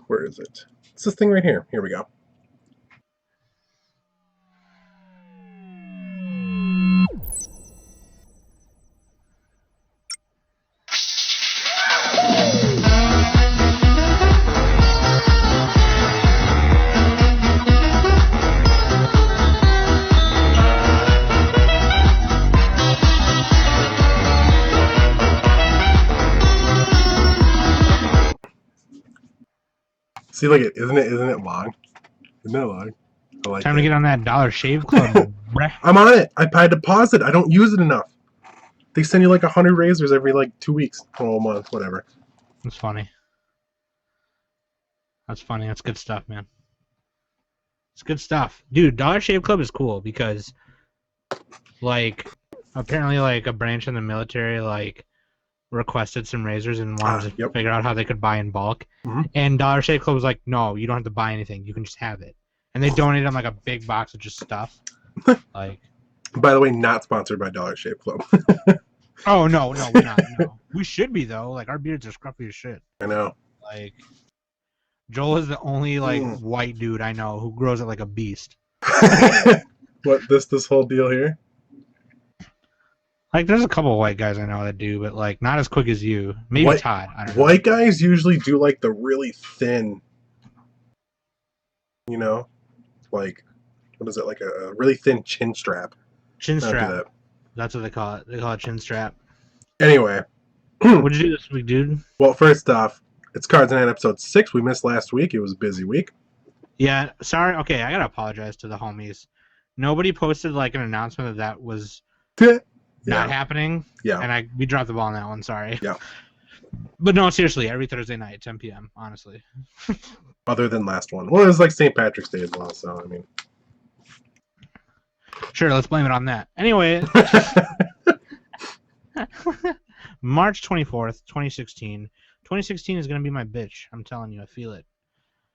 Where is it? It's this thing right here. Here we go. See, look it. Isn't it long? Isn't it long? I like Time it. to get on that Dollar Shave Club, bruh. I'm on it. I had to pause it. I don't use it enough. They send you like 100 razors every like 2 weeks or a month, whatever. That's funny. That's funny. That's good stuff, man. It's good stuff. Dude, Dollar Shave Club is cool because, like, apparently, like, a branch in the military, like, requested some razors and wanted to figure out how they could buy in bulk. Mm-hmm. And Dollar Shave Club was like, no, you don't have to buy anything. You can just have it. And they donated them, like, a big box of just stuff. Like. By the way, not sponsored by Dollar Shave Club. Oh, no, we're not. No. We should be, though. Like, our beards are scruffy as shit. I know. Like, Joel is the only, like, white dude I know who grows it like a beast. What, this whole deal here? Like, there's a couple of white guys I know that do, but, like, not as quick as you. Maybe Todd. I don't know. White guys usually do, like, the really thin, you know? Like, what is it? Like a really thin chin strap. Chin strap. That's what they call it. They call it chin strap. Anyway. What'd you do this week, dude? Well, first off, it's Cards and episode 6. We missed last week. It was a busy week. Yeah, sorry. Okay, I gotta apologize to the homies. Nobody posted, like, an announcement that was not happening. Yeah. And we dropped the ball on that one, sorry. Yeah. But no, seriously, every Thursday night at 10 p.m., honestly. Other than last one. Well, it was like St. Patrick's Day as well, so, I mean. Sure, let's blame it on that. Anyway. March 24th, 2016. 2016 is going to be my bitch. I'm telling you, I feel it.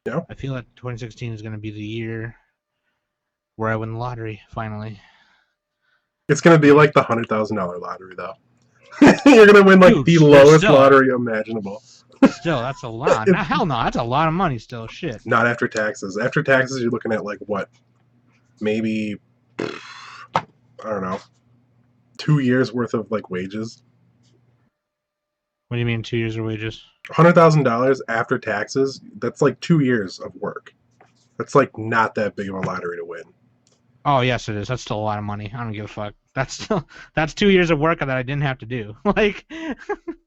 Yeah. I feel like 2016 is going to be the year where I win the lottery, finally. It's going to be like the $100,000 lottery, though. You're going to win, like, the lowest lottery imaginable. Still, that's a lot. Hell no, that's a lot of money still. Shit. Not after taxes. After taxes, you're looking at, like, what? Maybe, I don't know, 2 years worth of, like, wages. What do you mean 2 years of wages? $100,000 after taxes, that's like 2 years of work. That's like not that big of a lottery to win. Oh, yes, it is. That's still a lot of money. I don't give a fuck. That's 2 years of work that I didn't have to do. Like,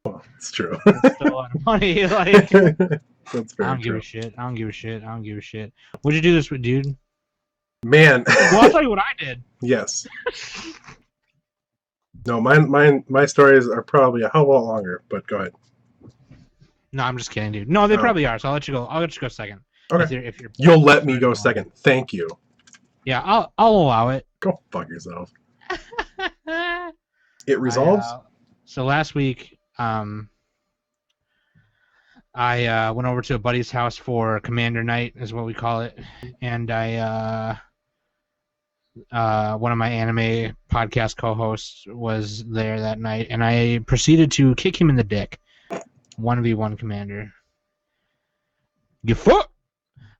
well, it's true. That's still a lot of money. Like, that's very I don't give a shit. I don't give a shit. I don't give a shit. What'd you do this week, dude? Man. Well, I'll tell you what I did. Yes. No, my stories are probably a hell of a lot longer, but go ahead. No, I'm just kidding, dude. No, they probably are, so I'll let you go. I'll let you go second. Okay. If you'll let me go second. Thank you. Yeah, I'll allow it. Go fuck yourself. It resolves? So last week, I went over to a buddy's house for Commander Night, is what we call it, and one of my anime podcast co-hosts was there that night, and I proceeded to kick him in the dick. 1v1 Commander. You fuck!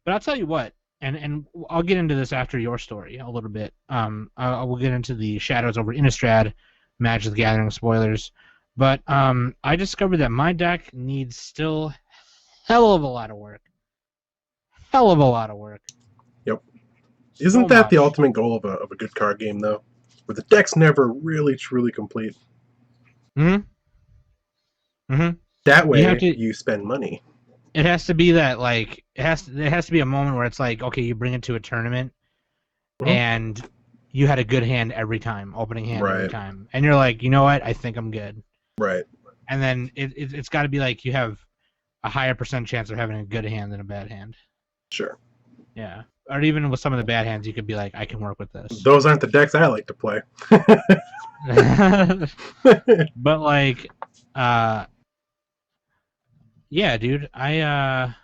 But I'll tell you what, and I'll get into this after your story a little bit. I will get into the Shadows over Innistrad, Magic the Gathering spoilers. But I discovered that my deck needs still hell of a lot of work. Hell of a lot of work. Yep. Isn't that the ultimate goal of a good card game, though? Where the deck's never really, truly complete. Mm-hmm. Mm-hmm. That way, you spend money. It has to be that, like, it has to be a moment where it's like, okay, you bring it to a tournament, and you had a good hand every time, opening hand every time. And you're like, you know what? I think I'm good. Right. And then it's got to be like you have a higher % chance of having a good hand than a bad hand. Sure. Yeah. Or even with some of the bad hands, you could be like, I can work with this. Those aren't the decks I like to play. But, like, yeah, dude, it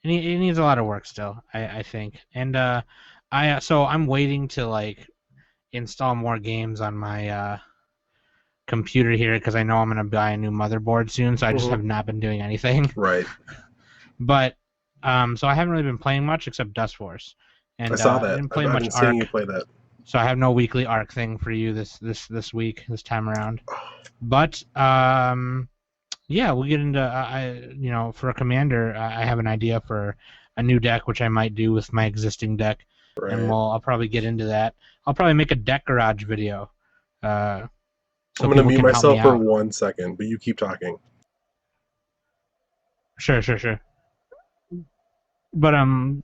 needs a lot of work still, I think. And so I'm waiting to, like, install more games on my computer here because I know I'm gonna buy a new motherboard soon, so I just have not been doing anything. Right. But so I haven't really been playing much except Dust Force, and I saw that. I didn't play I've much been seeing Arc. you play that. So I have no weekly Arc thing for you this week, this time around. But yeah, we'll get into for a commander, I have an idea for a new deck which I might do with my existing deck, Right. and I'll probably get into that. I'll probably make a deck garage video. So I'm gonna mute myself for 1 second, but you keep talking. Sure. But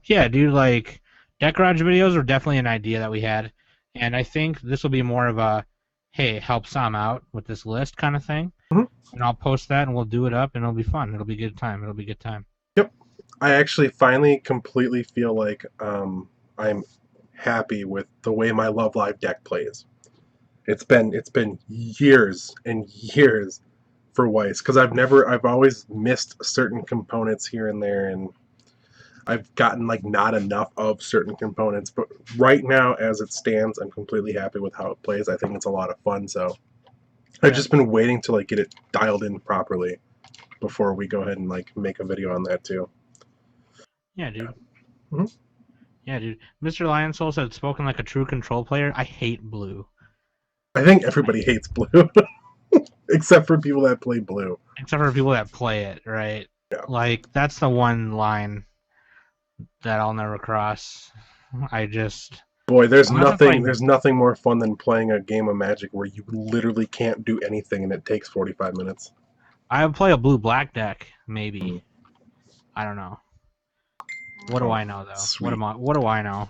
yeah, dude, like deck garage videos were definitely an idea that we had, and I think this will be more of a, hey, help Sam out with this list kind of thing. And I'll post that and we'll do it up and it'll be fun. It'll be a good time. Yep. I actually finally completely feel like I'm happy with the way my Love Live deck plays. It's been years and years for Weiss because I've always missed certain components here and there, and I've gotten like not enough of certain components. But right now, as it stands, I'm completely happy with how it plays. I think it's a lot of fun. So I've just been waiting to like get it dialed in properly before we go ahead and like make a video on that too. Yeah, dude. Yeah, dude. Mr. Lionsoul said, "Spoken like a true control player. I hate blue." I think everybody hates blue, except for people that play blue. Except for people that play it, right? Yeah. Like that's the one line that I'll never cross. Boy, there's nothing more fun than playing a game of Magic where you literally can't do anything and it takes 45 minutes. I would play a blue-black deck, maybe. I don't know. What do I know, though? Sweet. What do I know?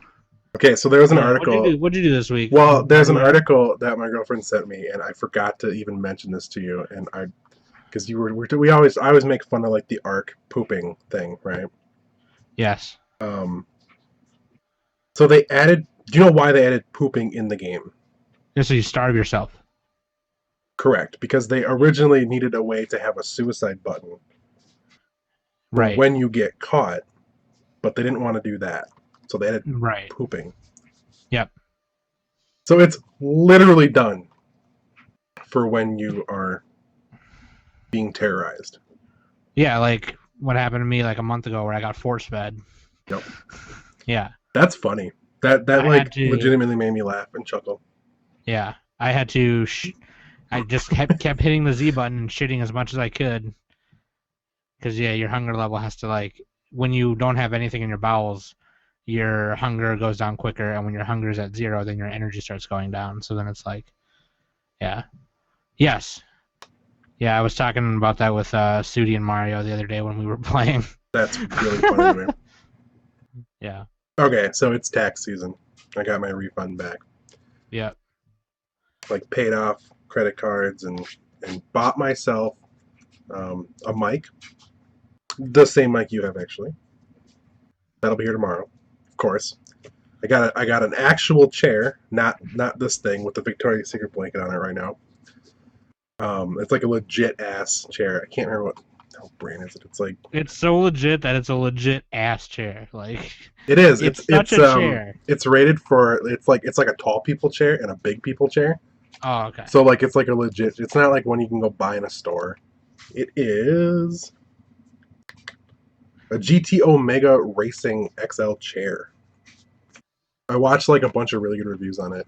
Okay, so there was an article. What'd you do this week? Well, there's an article that my girlfriend sent me, and I forgot to even mention this to you, and because I always make fun of like the Arc pooping thing, right? Yes. So they added. Do you know why they added pooping in the game? Just so you starve yourself. Correct, because they originally needed a way to have a suicide button. Right. When you get caught, but they didn't want to do that, so they added pooping. Yep. So it's literally done for when you are being terrorized. Yeah, like what happened to me like a month ago where I got force fed. Yep. Yeah. That's funny. That like legitimately made me laugh and chuckle. Yeah, I had to. I just kept hitting the Z button and shitting as much as I could. Because yeah, your hunger level has to like when you don't have anything in your bowels, your hunger goes down quicker, and when your hunger is at 0, then your energy starts going down. So then it's like, yeah, yes, yeah. I was talking about that with Sudi and Mario the other day when we were playing. That's really funny to me. Yeah. Okay, so it's tax season. I got my refund back. Yeah. Like paid off credit cards and bought myself a mic. The same mic you have actually. That'll be here tomorrow, of course. I got an actual chair, not this thing with the Victoria's Secret blanket on it right now. It's like a legit ass chair. I can't remember what brand is it. It's like it's so legit that it's a legit ass chair. Like it is. It's such a chair. It's rated for it's like a tall people chair and a big people chair. Oh, okay. So like it's like a legit. It's not like one you can go buy in a store. It is a GT Omega Racing XL chair. I watched like a bunch of really good reviews on it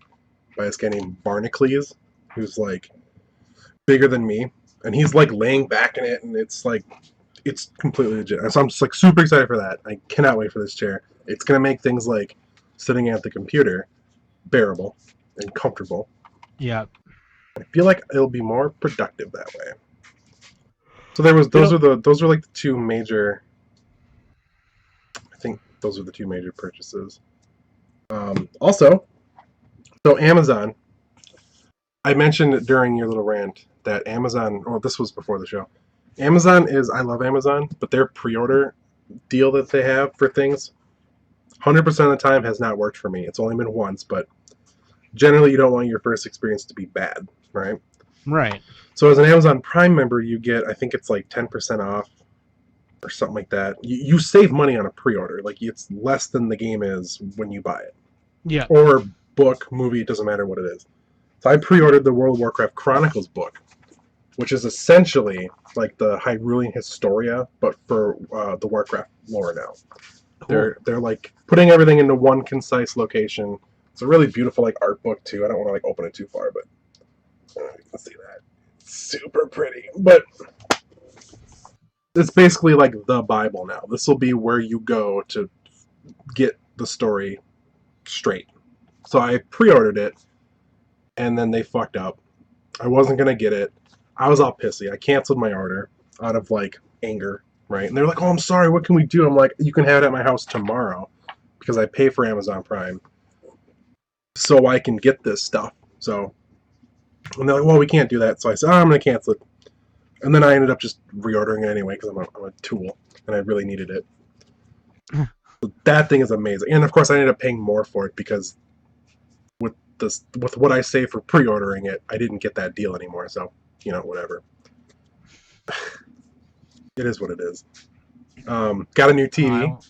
by this guy named Barnacles, who's like bigger than me, and he's like laying back in it, and it's completely legit. So I'm just like super excited for that. I cannot wait for this chair. It's gonna make things like sitting at the computer bearable and comfortable. Yeah. I feel like it'll be more productive that way. So those are like the two major. I think those are the two major purchases. Also, so Amazon. I mentioned it during your little rant that Amazon. Oh, this was before the show. Amazon I love Amazon, but their pre-order deal that they have for things, 100% of the time has not worked for me. It's only been once, but generally you don't want your first experience to be bad, right? Right. So as an Amazon Prime member, you get, I think it's like 10% off or something like that. You save money on a pre-order. Like it's less than the game is when you buy it. Yeah. Or book, movie, it doesn't matter what it is. So I pre-ordered the World of Warcraft Chronicles book, which is essentially like the Hyrulean Historia, but for the Warcraft lore now. Cool. They're like putting everything into one concise location. It's a really beautiful like art book too. I don't want to like open it too far, but you can see that. It's super pretty. But it's basically like the Bible now. This will be where you go to get the story straight. So I pre-ordered it, and then they fucked up. I wasn't gonna get it. I was all pissy. I canceled my order out of like anger, right? And they're like, "Oh, I'm sorry. What can we do?" I'm like, "You can have it at my house tomorrow because I pay for Amazon Prime, so I can get this stuff." So, and they're like, "Well, we can't do that." So I said, "Oh, I'm gonna cancel it." And then I ended up just reordering it anyway because I'm a tool and I really needed it. So that thing is amazing, and of course I ended up paying more for it because with what I say for pre-ordering it, I didn't get that deal anymore. So whatever. It is what it is. Got a new TV.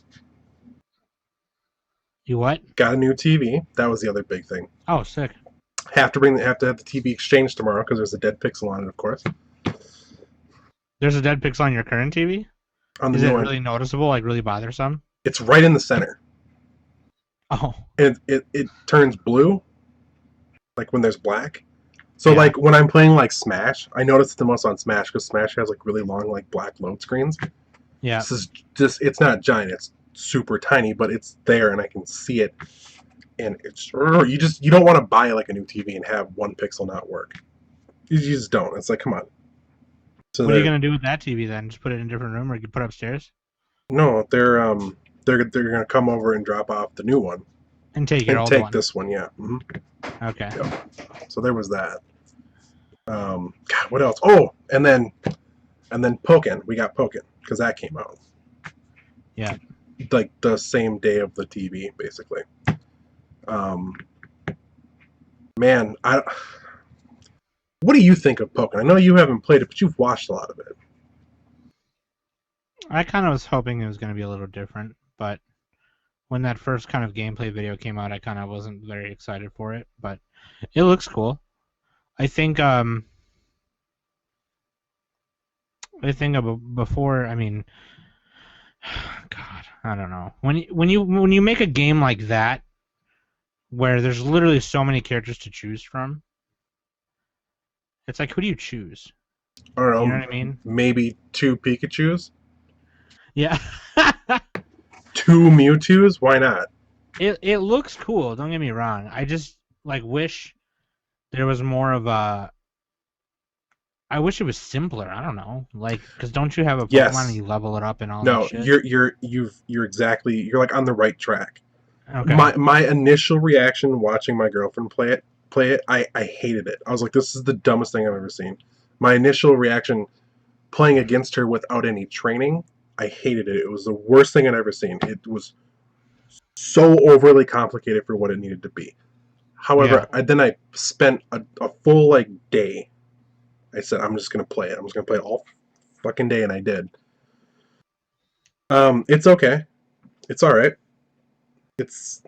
You what? Got a new TV. That was the other big thing. Oh, sick. Have to have the TV exchanged tomorrow because there's a dead pixel on it, of course. There's a dead pixel on your current TV? Is it really noticeable, like really bothersome? It's right in the center. Oh. It turns blue, like when there's black. So like when I'm playing like Smash, I notice it the most on Smash because Smash has like really long like black load screens. Yeah. This is just, it's not giant, it's super tiny, but it's there and I can see it. And it's, you don't want to buy like a new TV and have one pixel not work. You just don't. It's like, come on. So what are you gonna do with that TV then? Just put it in a different room, or you put it upstairs? No, they're gonna come over and drop off the new one and take your and old take one. this one. Yeah. Mm-hmm. Okay. Yep. So there was that. God, what else? Oh, and then Pokken. We got Pokken because that came out. Yeah. Like the same day of the TV, basically. Man, what do you think of Pokken? I know you haven't played it, but you've watched a lot of it. I kind of was hoping it was going to be a little different, but when that first kind of gameplay video came out, I kind of wasn't very excited for it, but it looks cool. I think before, I mean, God, I don't know. When you make a game like that, where there's literally so many characters to choose from, it's like, who do you choose? I don't know. You know what I mean? Maybe 2 Pikachus? Yeah. 2 Mewtwo's? Why not? It looks cool, don't get me wrong. I just like wish there was more of a, I wish it was simpler. I don't know. Like, because don't you have a Pokemon and you level it up and all that shit? No, you're exactly, you're like on the right track. Okay. My initial reaction watching my girlfriend play it, I hated it. I was like, this is the dumbest thing I've ever seen. My initial reaction playing against her without any training, I hated it. It was the worst thing I'd ever seen. It was so overly complicated for what it needed to be. However, I spent a full like day. I said, I'm just gonna play it. I'm just gonna play it all fucking day, and I did. It's okay. It's all right. It's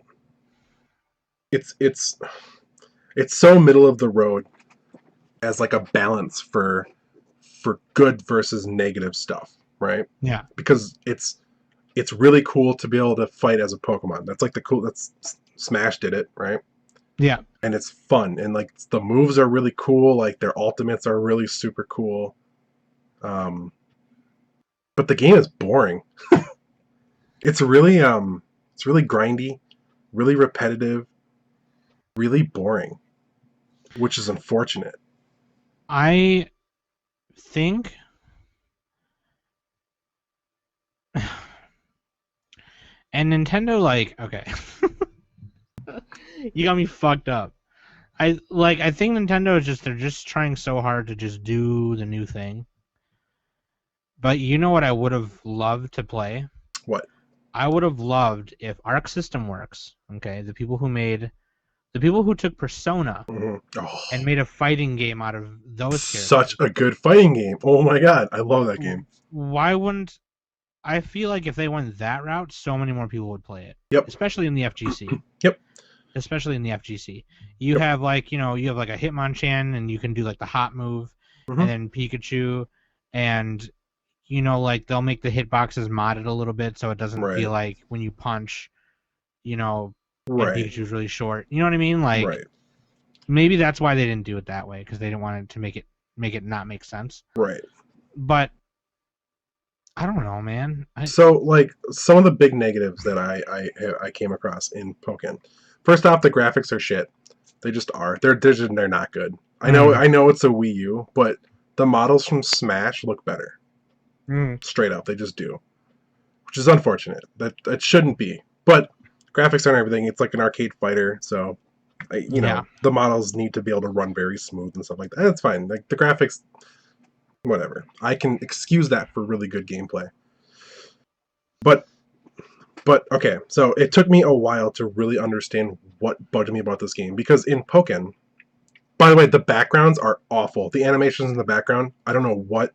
so middle of the road as like a balance for good versus negative stuff, right? Yeah. Because it's really cool to be able to fight as a Pokemon. That's like that's Smash did it, right? Yeah. And it's fun, and like the moves are really cool, like their ultimates are really super cool. But the game is boring. It's really grindy, really repetitive, really boring, which is unfortunate. I think and Nintendo, like, okay. You got me fucked up. I think Nintendo is they're just trying so hard to just do the new thing. But you know what I would have loved to play? What? I would have loved if Arc System Works, okay, the people who took Persona and made a fighting game out of those characters. Such a good fighting game. Oh my god, I love that game. Why wouldn't I feel like if they went that route, so many more people would play it. Yep. Especially in the FGC. Yep. especially in the FGC. You Yep. have like you have like a Hitmonchan, and you can do like the hot move, and Hmm. then Pikachu, and like they'll make the hitboxes modded a little bit so it doesn't feel Right. like when you punch, you know, and Right. Pikachu's really short. You know what I mean? Like Right. maybe that's why they didn't do it that way because they didn't want it to make it not make sense. Right. But I don't know, man. So, like, some of the big negatives that I came across in Pokken. First off, the graphics are shit. They just are. They're not good. I know it's a Wii U, but the models from Smash look better. Straight up, they just do, which is unfortunate. That shouldn't be. But graphics aren't everything. It's like an arcade fighter, so Yeah. the models need to be able to run very smooth and stuff like that. That's fine. Like the graphics, whatever. I can excuse that for really good gameplay. But okay, so it took me a while to really understand what bugged me about this game because in Pokken, by the way, the backgrounds are awful. The animations in the background, I don't know what.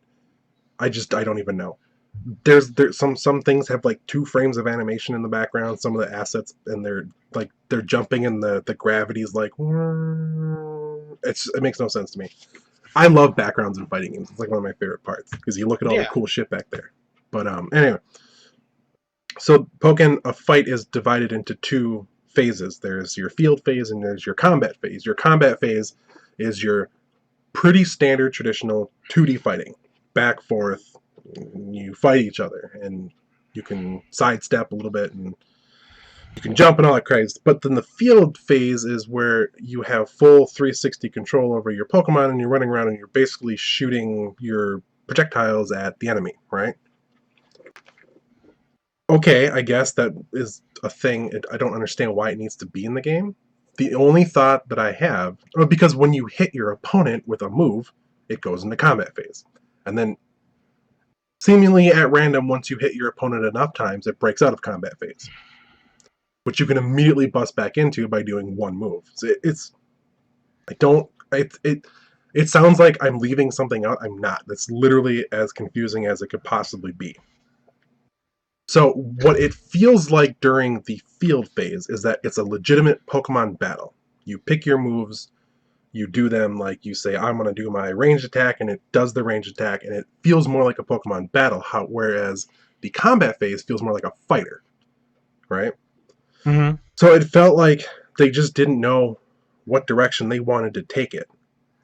I don't even know. There's some things have like 2 frames of animation in the background. Some of the assets and they're jumping and the gravity's like it makes no sense to me. I love backgrounds in fighting games. It's like one of my favorite parts because you look at all the Yeah. cool shit back there. But anyway, so Pokken, a fight is divided into 2 phases. There's your field phase and there's your combat phase. Your combat phase is your pretty standard traditional 2D fighting. Back, forth, you fight each other, and you can sidestep a little bit, and you can jump and all that crazy. But then the field phase is where you have full 360 control over your Pokemon, and you're running around and you're basically shooting your projectiles at the enemy, right? Okay, I guess that is a thing. I don't understand why it needs to be in the game. The only thought that I have, because when you hit your opponent with a move, it goes into combat phase. And then, seemingly at random, once you hit your opponent enough times, it breaks out of combat phase. Which you can immediately bust back into by doing one move. So it sounds like I'm leaving something out. I'm not. That's literally as confusing as it could possibly be. So what it feels like during the field phase is that it's a legitimate Pokemon battle. You pick your moves, you do them like you say, I'm going to do my ranged attack, and it does the ranged attack, and it feels more like a Pokemon battle, whereas the combat phase feels more like a fighter, right? Mm-hmm. So it felt like they just didn't know what direction they wanted to take it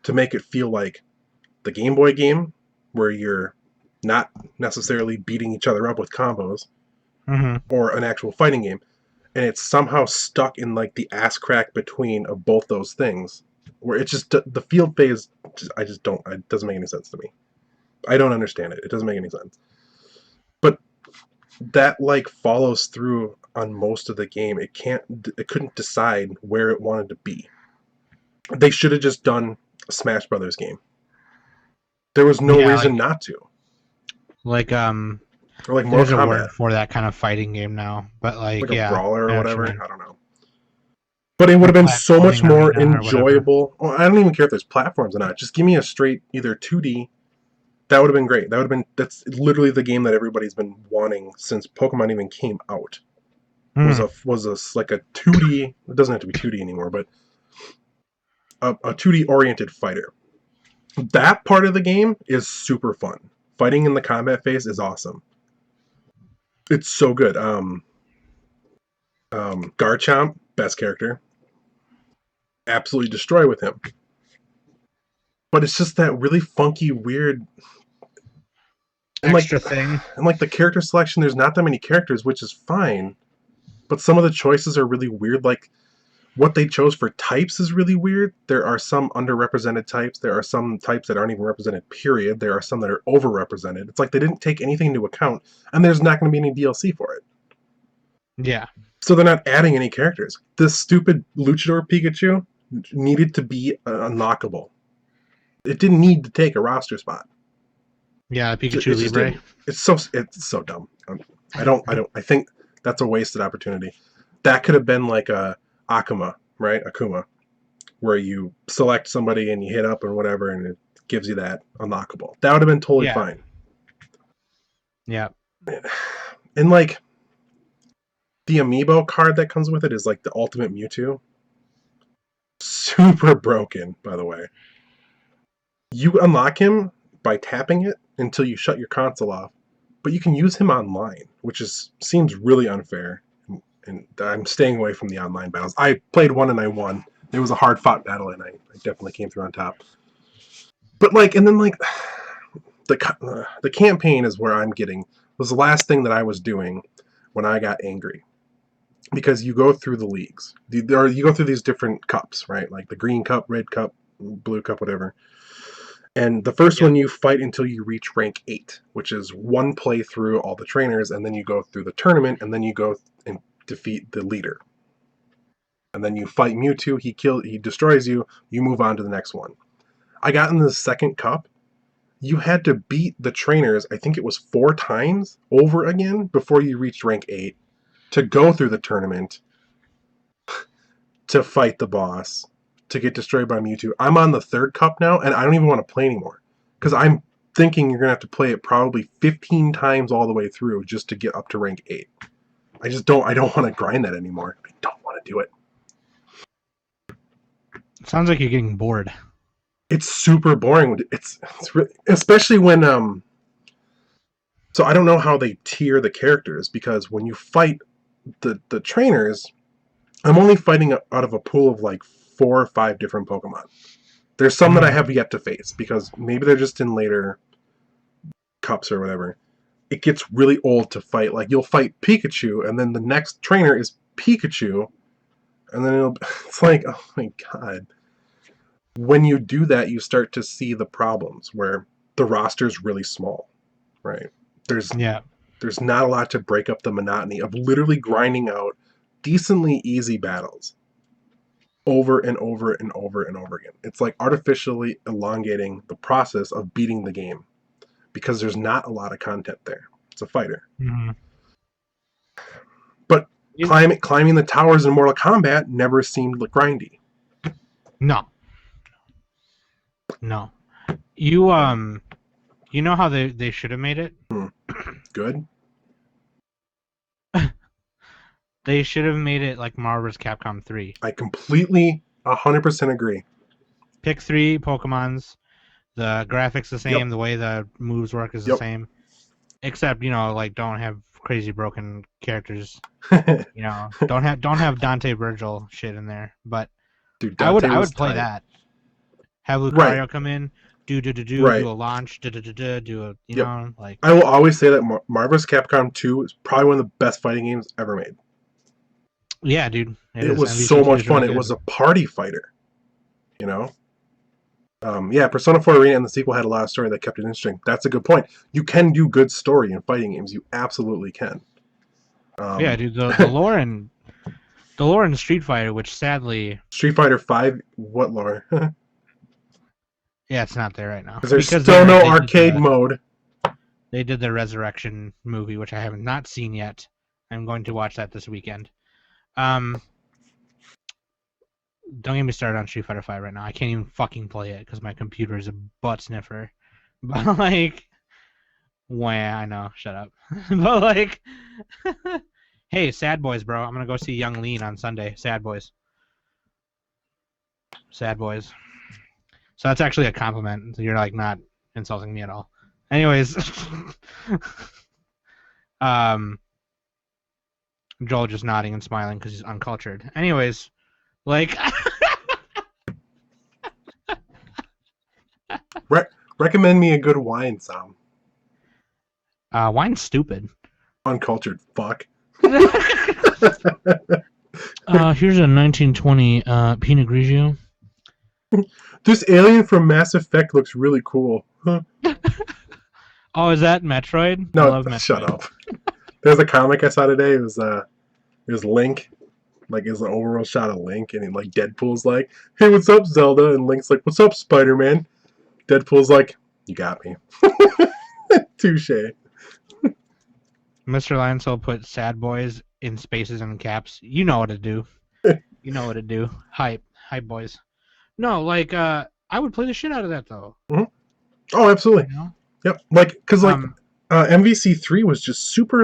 to make it feel like the Game Boy game, where you're not necessarily beating each other up with combos, Mm-hmm. or an actual fighting game, and it's somehow stuck in like the ass crack between of both those things, where it's just the field phase. I just don't. It doesn't make any sense to me. I don't understand it. It doesn't make any sense. But that like follows through on most of the game. It couldn't decide where it wanted to be. They should have just done a Smash Brothers game. There was no Yeah, reason not to. like Or like there's Mortal a Kombat, word for that kind of fighting game now, but like like a yeah, brawler I or know what you whatever. mean. I don't know. But it would Or have been so much platforming more arena or whatever. enjoyable. Well, I don't even care if there's platforms or not. Just give me a straight either 2D. That would have been great. That's literally the game that everybody's been wanting since Pokemon even came out. Was Mm. a like a 2D. It doesn't have to be 2D anymore, but a 2D oriented fighter. That part of the game is super fun. Fighting in the combat phase is awesome. It's so good. Garchomp, best character. Absolutely destroy with him. But it's just that really funky, weird, and Extra thing. like the character selection. There's not that many characters, which is fine. But some of the choices are really weird. Like what they chose for types is really weird. There are some underrepresented types. There are some types that aren't even represented, period. There are some that are overrepresented. It's like they didn't take anything into account, and there's not going to be any DLC for it. Yeah. So they're not adding any characters. This stupid Luchador Pikachu needed to be unlockable. It didn't need to take a roster spot. Yeah, It Pikachu just Libre. didn't. It's so dumb. I think that's a wasted opportunity. That could have been like a Akuma, where you select somebody and you hit up or whatever, and it gives you that unlockable. That would have been totally Yeah. fine. Yeah. And like the amiibo card that comes with it is like the ultimate Mewtwo. super broken, by the way. You unlock him by tapping it until you shut your console off, but you can use him online, which seems really unfair. And I'm staying away from the online battles. I played one and I won. It was a hard fought battle, and I definitely came through on top. But and then the campaign is where I'm getting was the last thing that I was doing when I got angry, because you go through the leagues, or you go through these different cups, right? Like the green cup, red cup, blue cup, whatever. And the first one you fight until you reach rank 8, which is one play through all the trainers, and then you go through the tournament, and then you go and defeat the leader. And then you fight Mewtwo, he destroys you, you move on to the next one. I got in the second cup. You had to beat the trainers, I think it was 4 times over again before you reached rank 8 to go through the tournament to fight the boss, to get destroyed by Mewtwo. I'm on the 3rd cup now, and I don't even want to play anymore. Because I'm thinking you're going to have to play it probably 15 times all the way through just to get up to rank 8. I don't want to grind that anymore. I don't want to do it. Sounds like you're getting bored. It's super boring. It's really, especially when so I don't know how they tier the characters, because when you fight the trainers, I'm only fighting out of a pool of like 4 or 5 different Pokemon. There's some that I have yet to face because maybe they're just in later cups or whatever. It gets really old to fight. Like you'll fight Pikachu, and then the next trainer is Pikachu, and then it's like, oh my god. When you do that, you start to see the problems where the roster's really small, right? There's not a lot to break up the monotony of literally grinding out decently easy battles over and over and over and over again. It's like artificially elongating the process of beating the game because there's not a lot of content there. It's a fighter. Mm-hmm. But climbing the towers in Mortal Kombat never seemed grindy. No. You know how they should have made it? Good. They should have made it like Marvel vs. Capcom 3. I completely 100% agree. Pick 3 Pokemons. The graphics the same. The way the moves work is the same. Except, don't have crazy broken characters. Don't have Dante Virgil shit in there. But dude, I would play that. Have Lucario come in, do a launch, do a like. I will always say that Marvel vs. Capcom 2 is probably one of the best fighting games ever made. Yeah, dude. It was so much fun. It was a party fighter. Persona 4 Arena and the sequel had a lot of story that kept it interesting. That's a good point. You can do good story in fighting games. You absolutely can. Dude. The lore in Street Fighter, which sadly. Street Fighter 5, what lore? Yeah, it's not there right now. There's still no arcade mode. They did the Resurrection movie, which I have not seen yet. I'm going to watch that this weekend. Don't get me started on Street Fighter 5 right now. I can't even fucking play it because my computer is a butt sniffer. But I know, shut up. But hey, Sad Boys, bro. I'm gonna go see Young Lean on Sunday. Sad Boys. So that's actually a compliment. You're not insulting me at all. Anyways, Joel just nodding and smiling because he's uncultured. Anyways, recommend me a good wine, Sam. Wine's stupid. Uncultured fuck. Here's a 1920 Pinot Grigio. This alien from Mass Effect looks really cool. Huh? Oh, is that Metroid? No, I love Metroid. Shut up. There's a comic I saw today. It was Link. It was an overall shot of Link, and Deadpool's like, "Hey, what's up, Zelda?" And Link's like, "What's up, Spider-Man?" Deadpool's like, "You got me." Touche. Mr. Lionsoul put Sad Boys in spaces and caps. You know what to do. Hype boys. No, I would play the shit out of that though. Mm-hmm. Oh, absolutely. Yep. Because MVC3 was just super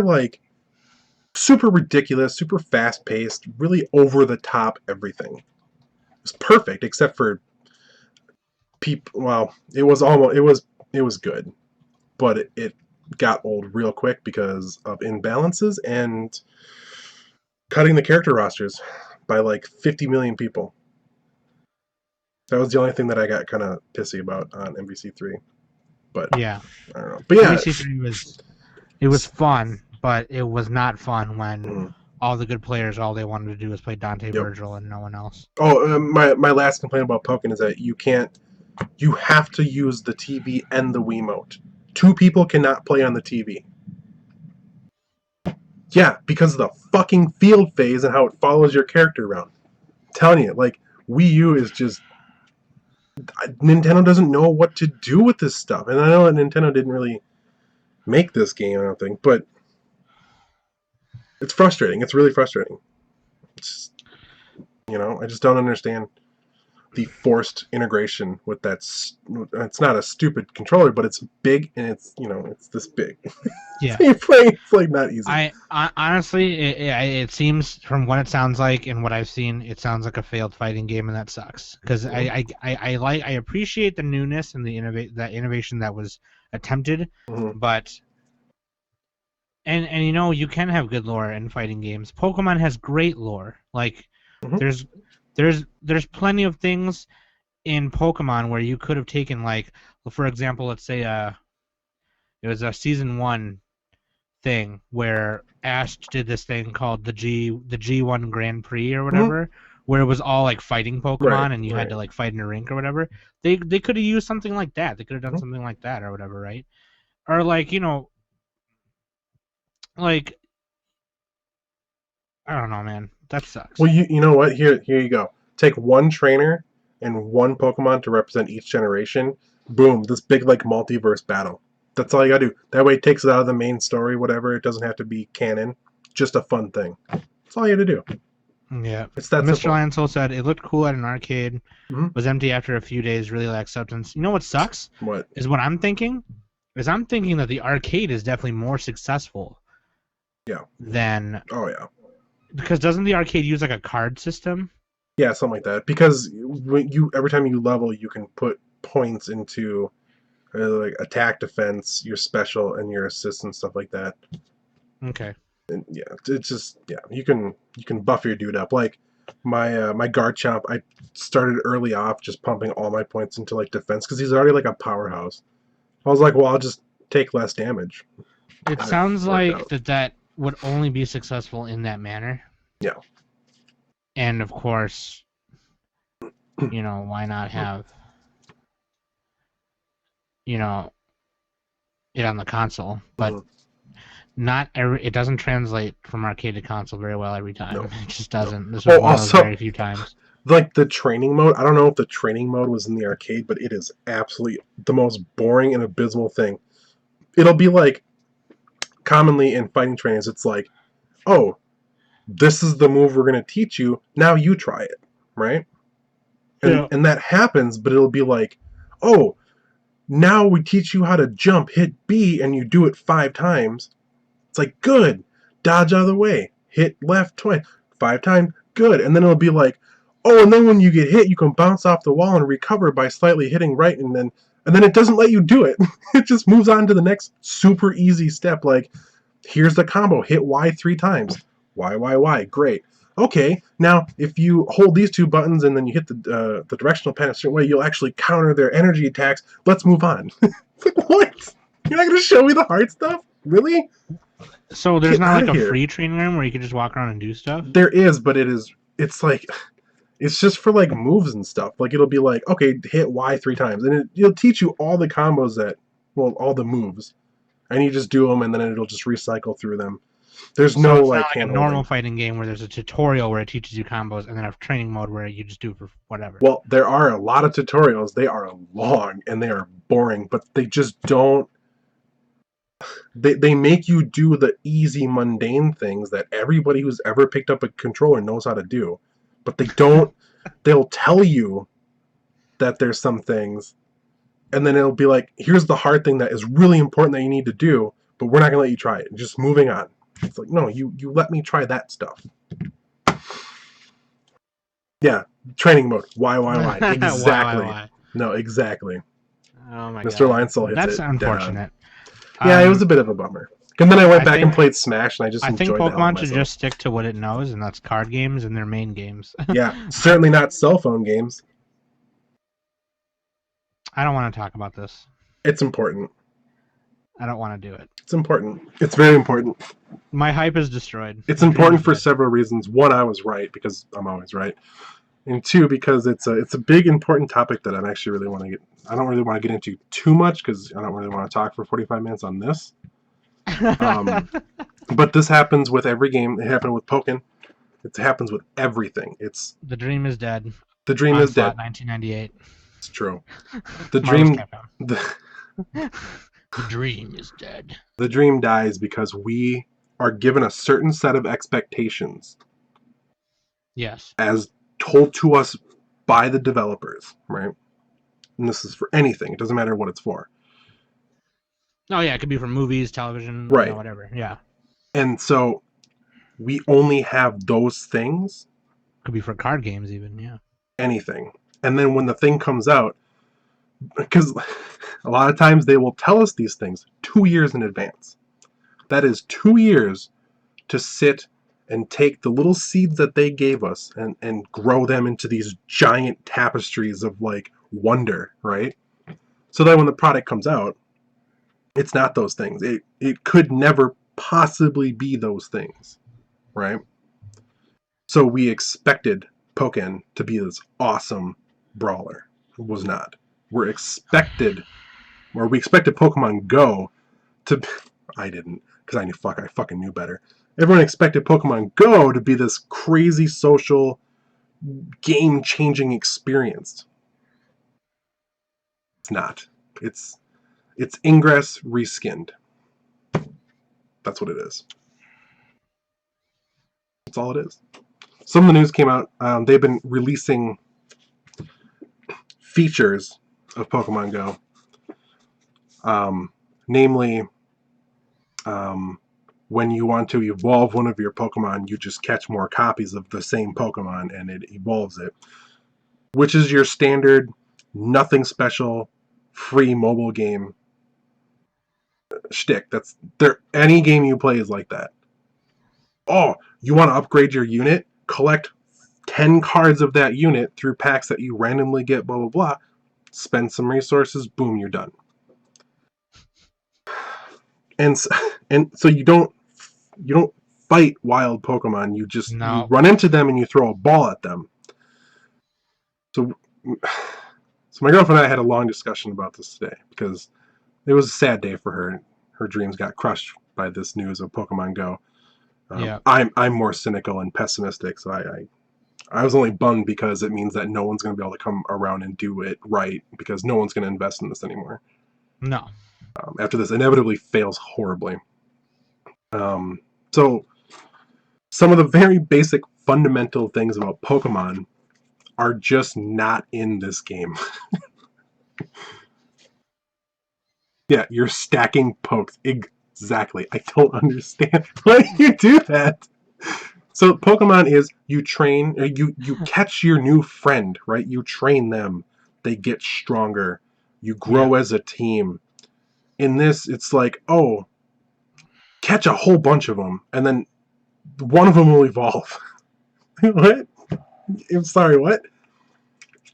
ridiculous, super fast paced, really over the top everything. was perfect, except for people. Well, it was good, but it got old real quick because of imbalances and cutting the character rosters by like 50 million people. That was the only thing that I got kind of pissy about on MVC3. But Yeah. I don't know. But yeah, MVC3 was fun, but it was not fun when mm, all the good players, all they wanted to do was play Dante yep. Virgil and no one else. Oh, my last complaint about Pokken is that you have to use the TV and the Wiimote. Two people cannot play on the TV. Yeah, because of the fucking field phase and how it follows your character around. I'm telling you, like, Wii U is just... Nintendo doesn't know what to do with this stuff. And I know that Nintendo didn't really make this game, I don't think, but it's frustrating. It's really frustrating. It's, I just don't understand the forced integration with that. It's not a stupid controller, but it's big and it's this big. Yeah. So you play, it's like not easy. I honestly, it seems from what it sounds like and what I've seen, it sounds like a failed fighting game, and that sucks. Because I appreciate the newness and the innovation that was attempted, but and you can have good lore in fighting games. Pokemon has great lore. Like there's plenty of things in Pokemon where you could have taken, like, for example, let's say it was a season 1 thing where Ash did this thing called the G1 Grand Prix or whatever, where it was all like fighting Pokemon and you had to like fight in a rink or whatever. They could have used something like that. They could have done something like that or whatever, right? Or like, like, I don't know, man. That sucks. Well, you know what? Here you go. Take one trainer and one Pokemon to represent each generation. Boom! This big like multiverse battle. That's all you gotta do. That way it takes it out of the main story, whatever. It doesn't have to be canon. Just a fun thing. That's all you had to do. Yeah. It's that Mr. simple. Lion Soul said it looked cool at an arcade, was empty after a few days, really lacked substance. You know what sucks? What? Is what I'm thinking? Is I'm thinking that the arcade is definitely more successful. Yeah. Than... Oh, yeah. Because doesn't the arcade use like a card system? Yeah, something like that. Because every time you level, you can put points into like attack, defense, your special, and your assist and stuff like that. Okay. And yeah, it's just you can buff your dude up. Like my Garchomp, I started early off just pumping all my points into like defense because he's already like a powerhouse. I was like, well, I'll just take less damage. It sounds like that would only be successful in that manner. Yeah. And of course, why not have it on the console? But it doesn't translate from arcade to console very well every time. No. It just doesn't. No. This was one of those very few times. Like the training mode, I don't know if the training mode was in the arcade, but it is absolutely the most boring and abysmal thing. It'll be like, commonly in fighting trainings, it's like, oh, this is the move we're going to teach you, now you try it, right? And that happens, but it'll be like, oh, now we teach you how to jump, hit B, and you do it 5 times. It's like, good, dodge out of the way, hit left twice, 5 times, good. And then it'll be like, oh, and then when you get hit, you can bounce off the wall and recover by slightly hitting right, and then it doesn't let you do it. It just moves on to the next super easy step, like, here's the combo, hit Y 3 times. Y, great. Okay, now if you hold these 2 buttons and then you hit the directional pad a certain way, you'll actually counter their energy attacks. Let's move on. It's like, what? You're not going to show me the hard stuff? Really? So there's not like a free training room where you can just walk around and do stuff? There is, but it's like, it's just for like moves and stuff. Like it'll be like, okay, hit Y 3 times. And it'll teach you all the combos all the moves. And you just do them and then it'll just recycle through them. There's no it's like not like a normal fighting game where there's a tutorial where it teaches you combos and then a training mode where you just do it for whatever. Well, there are a lot of tutorials. They are long and they are boring, but they just don't. They make you do the easy, mundane things that everybody who's ever picked up a controller knows how to do, but they don't. They'll tell you that there's some things, and then it'll be like, here's the hard thing that is really important that you need to do, but we're not gonna let you try it. Just moving on. It's like, no, you let me try that stuff. Yeah, Training mode. Why? Exactly. Why? No, exactly. Oh my Mr. god. Linesel hits That's it dead on. unfortunate. Yeah, it was a bit of a bummer. And then I went I back and think played Smash, and I just I think enjoyed the hell out of Pokemon should myself. just stick to what it knows, and that's card games and their main games. Yeah, certainly not cell phone games. I don't want to talk about this. It's important. I don't want to do it. It's important. It's very important. My hype is destroyed. It's My dream important is for dead. several reasons. One, I was right because I'm always right, and two, because it's a big important topic that I'm actually really want to get. I don't really want to get into too much because I don't really want to talk for 45 minutes on this. But this happens with every game. It happened with Pokken. It happens with everything. It's The dream is dead. the dream is dead. 1998. It's true. The Marvel's dream, Capcom. The dream is dead. the dream dies because we are given a certain set of expectations Yes. as told to us by the developers, right? And this is for anything. It doesn't matter what it's for. Oh yeah, it could be from movies, television, Right. whatever. Yeah. And so we only have those things, Could be for card games even, yeah. anything. And then when the thing comes out, because a lot of times they will tell us these things 2 years in advance. That is 2 years to sit and take the little seeds that they gave us and grow them into these giant tapestries of like wonder, right? So that when the product comes out, it's not those things. It could never possibly be those things, right? So we expected Pokken to be this awesome brawler. It was not. We expected Pokemon Go to. I didn't, because I fucking knew better. Everyone expected Pokemon Go to be this crazy social, game-changing experience. It's not. It's Ingress reskinned. That's what it is. That's all it is. Some of the news came out. They've been releasing features of Pokemon Go. Namely, when you want to evolve one of your Pokemon, you just catch more copies of the same Pokemon and it evolves it. Which is your standard, nothing special, free mobile game shtick. That's there. Any game you play is like that. Oh, you want to upgrade your unit? Collect 10 cards of that unit through packs that you randomly get, blah, blah, blah. Spend some resources, boom, you're done. And so you don't fight wild Pokemon. You just you run into them and you throw a ball at them. So my girlfriend and I had a long discussion about this today because it was a sad day for her. Her dreams got crushed by this news of Pokemon Go. Yeah. I'm more cynical and pessimistic, so I was only bummed because it means that no one's going to be able to come around and do it right because no one's going to invest in this anymore. No. After this inevitably fails horribly. So some of the very basic fundamental things about Pokemon are just not in this game. Yeah, you're stacking pokes. Exactly. I don't understand why you do that. So Pokemon is you train, you catch your new friend, right? You train them. They get stronger. You grow as a team. In this, it's like, oh, catch a whole bunch of them, and then one of them will evolve. What? I'm sorry, what?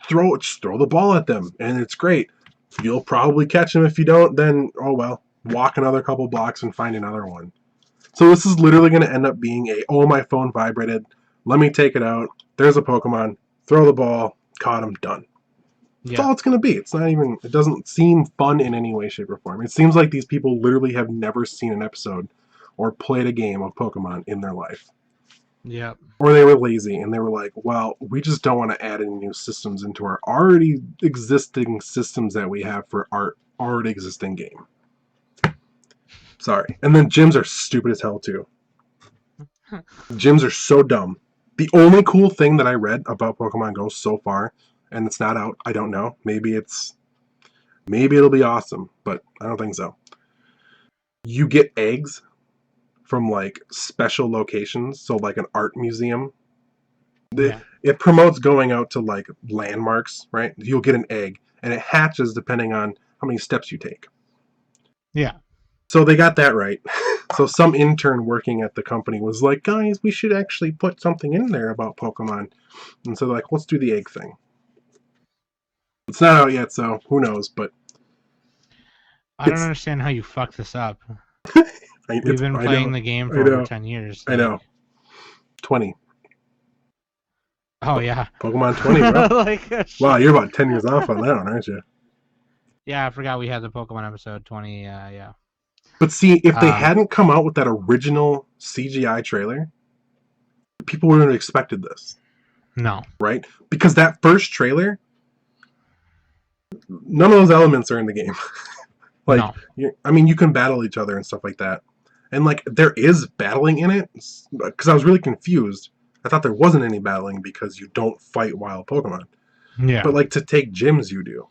Just throw the ball at them, and it's great. You'll probably catch them. If you don't, then, oh well, walk another couple blocks and find another one. So this is literally going to end up being my phone vibrated. Let me take it out. There's a Pokemon. Throw the ball. Caught him. Done. That's all it's going to be. It's not even, it doesn't seem fun in any way, shape, or form. It seems like these people literally have never seen an episode or played a game of Pokemon in their life. Yeah. Or they were lazy and they were like, well, we just don't want to add any new systems into our already existing systems that we have for our already existing game. Sorry. And then gyms are stupid as hell too. Gyms are so dumb. The only cool thing that I read about Pokemon Go so far, and it's not out, I don't know. Maybe it'll be awesome, but I don't think so. You get eggs from like special locations, so like an art museum. It it promotes going out to like landmarks, right? You'll get an egg, and it hatches depending on how many steps you take. Yeah. So they got that right. So some intern working at the company was like, guys, we should actually put something in there about Pokemon. And so they're like, let's do the egg thing. It's not out yet, so who knows, but I don't understand how you fuck this up. We've been playing the game for over 10 years. I know. 20. Oh, yeah. Pokemon 20, bro. Like, wow, you're about 10 years off on that one, aren't you? Yeah, I forgot we had the Pokemon episode 20, yeah. But see, if they hadn't come out with that original CGI trailer, people wouldn't have expected this. No. Right? Because that first trailer, none of those elements are in the game. Like, no. I mean, you can battle each other and stuff like that. And, like, there is battling in it, because I was really confused. I thought there wasn't any battling because you don't fight wild Pokemon. Yeah. But, like, to take gyms, you do.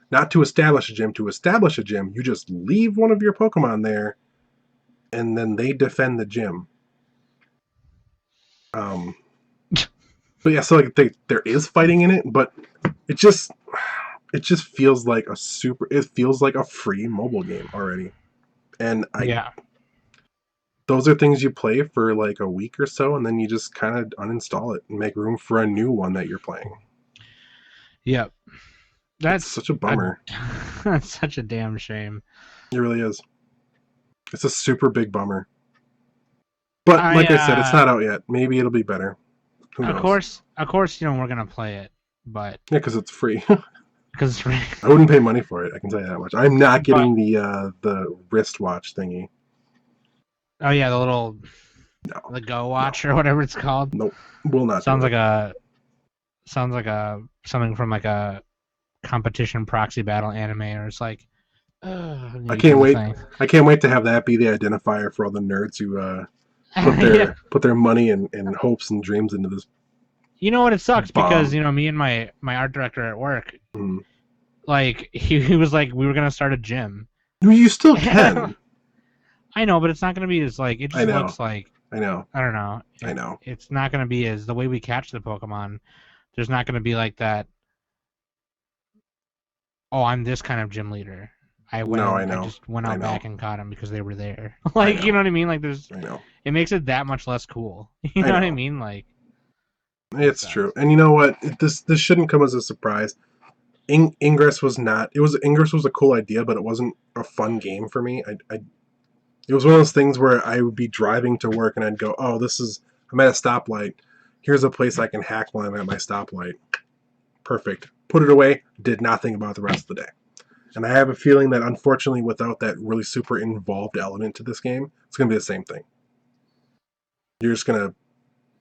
Not to establish a gym. To establish a gym, you just leave one of your Pokemon there, and then they defend the gym. But yeah, so like there is fighting in it, but it just feels like it feels like a free mobile game already. And those are things you play for like a week or so, and then you just kind of uninstall it and make room for a new one that you're playing. Yep. That's such a bummer. That's such a damn shame. It really is. It's a super big bummer. But like I said, it's not out yet. Maybe it'll be better. Who knows? Of course, you know we're gonna play it, but yeah, because it's free. Because it's free. I wouldn't pay money for it. I can tell you that much. I'm not getting the wristwatch thingy. Oh yeah, the Go Watch or whatever it's called. Nope, will not. Sounds like something from like a competition proxy battle anime, or it's like. I can't wait. I can't wait to have that be the identifier for all the nerds who put their money and hopes and dreams into this. You know what? It sucks because me and my art director at work, like he was like we were gonna start a gym. You still can. I know, but it's not gonna be as like it just looks like. I know. I don't know. I know. It's not gonna be as the way we catch the Pokemon. There's not gonna be like that. Oh, I'm this kind of gym leader. I just went out back and caught them because they were there. Like, you know what I mean? Like, it makes it that much less cool. You know what I mean? Like, it's true. And you know what? This shouldn't come as a surprise. Ingress was not. Ingress was a cool idea, but it wasn't a fun game for me. It was one of those things where I would be driving to work and I'd go, oh, I'm at a stoplight. Here's a place I can hack while I'm at my stoplight. Perfect. Put it away. Did not think about the rest of the day. And I have a feeling that, unfortunately, without that really super involved element to this game, it's going to be the same thing. You're just going to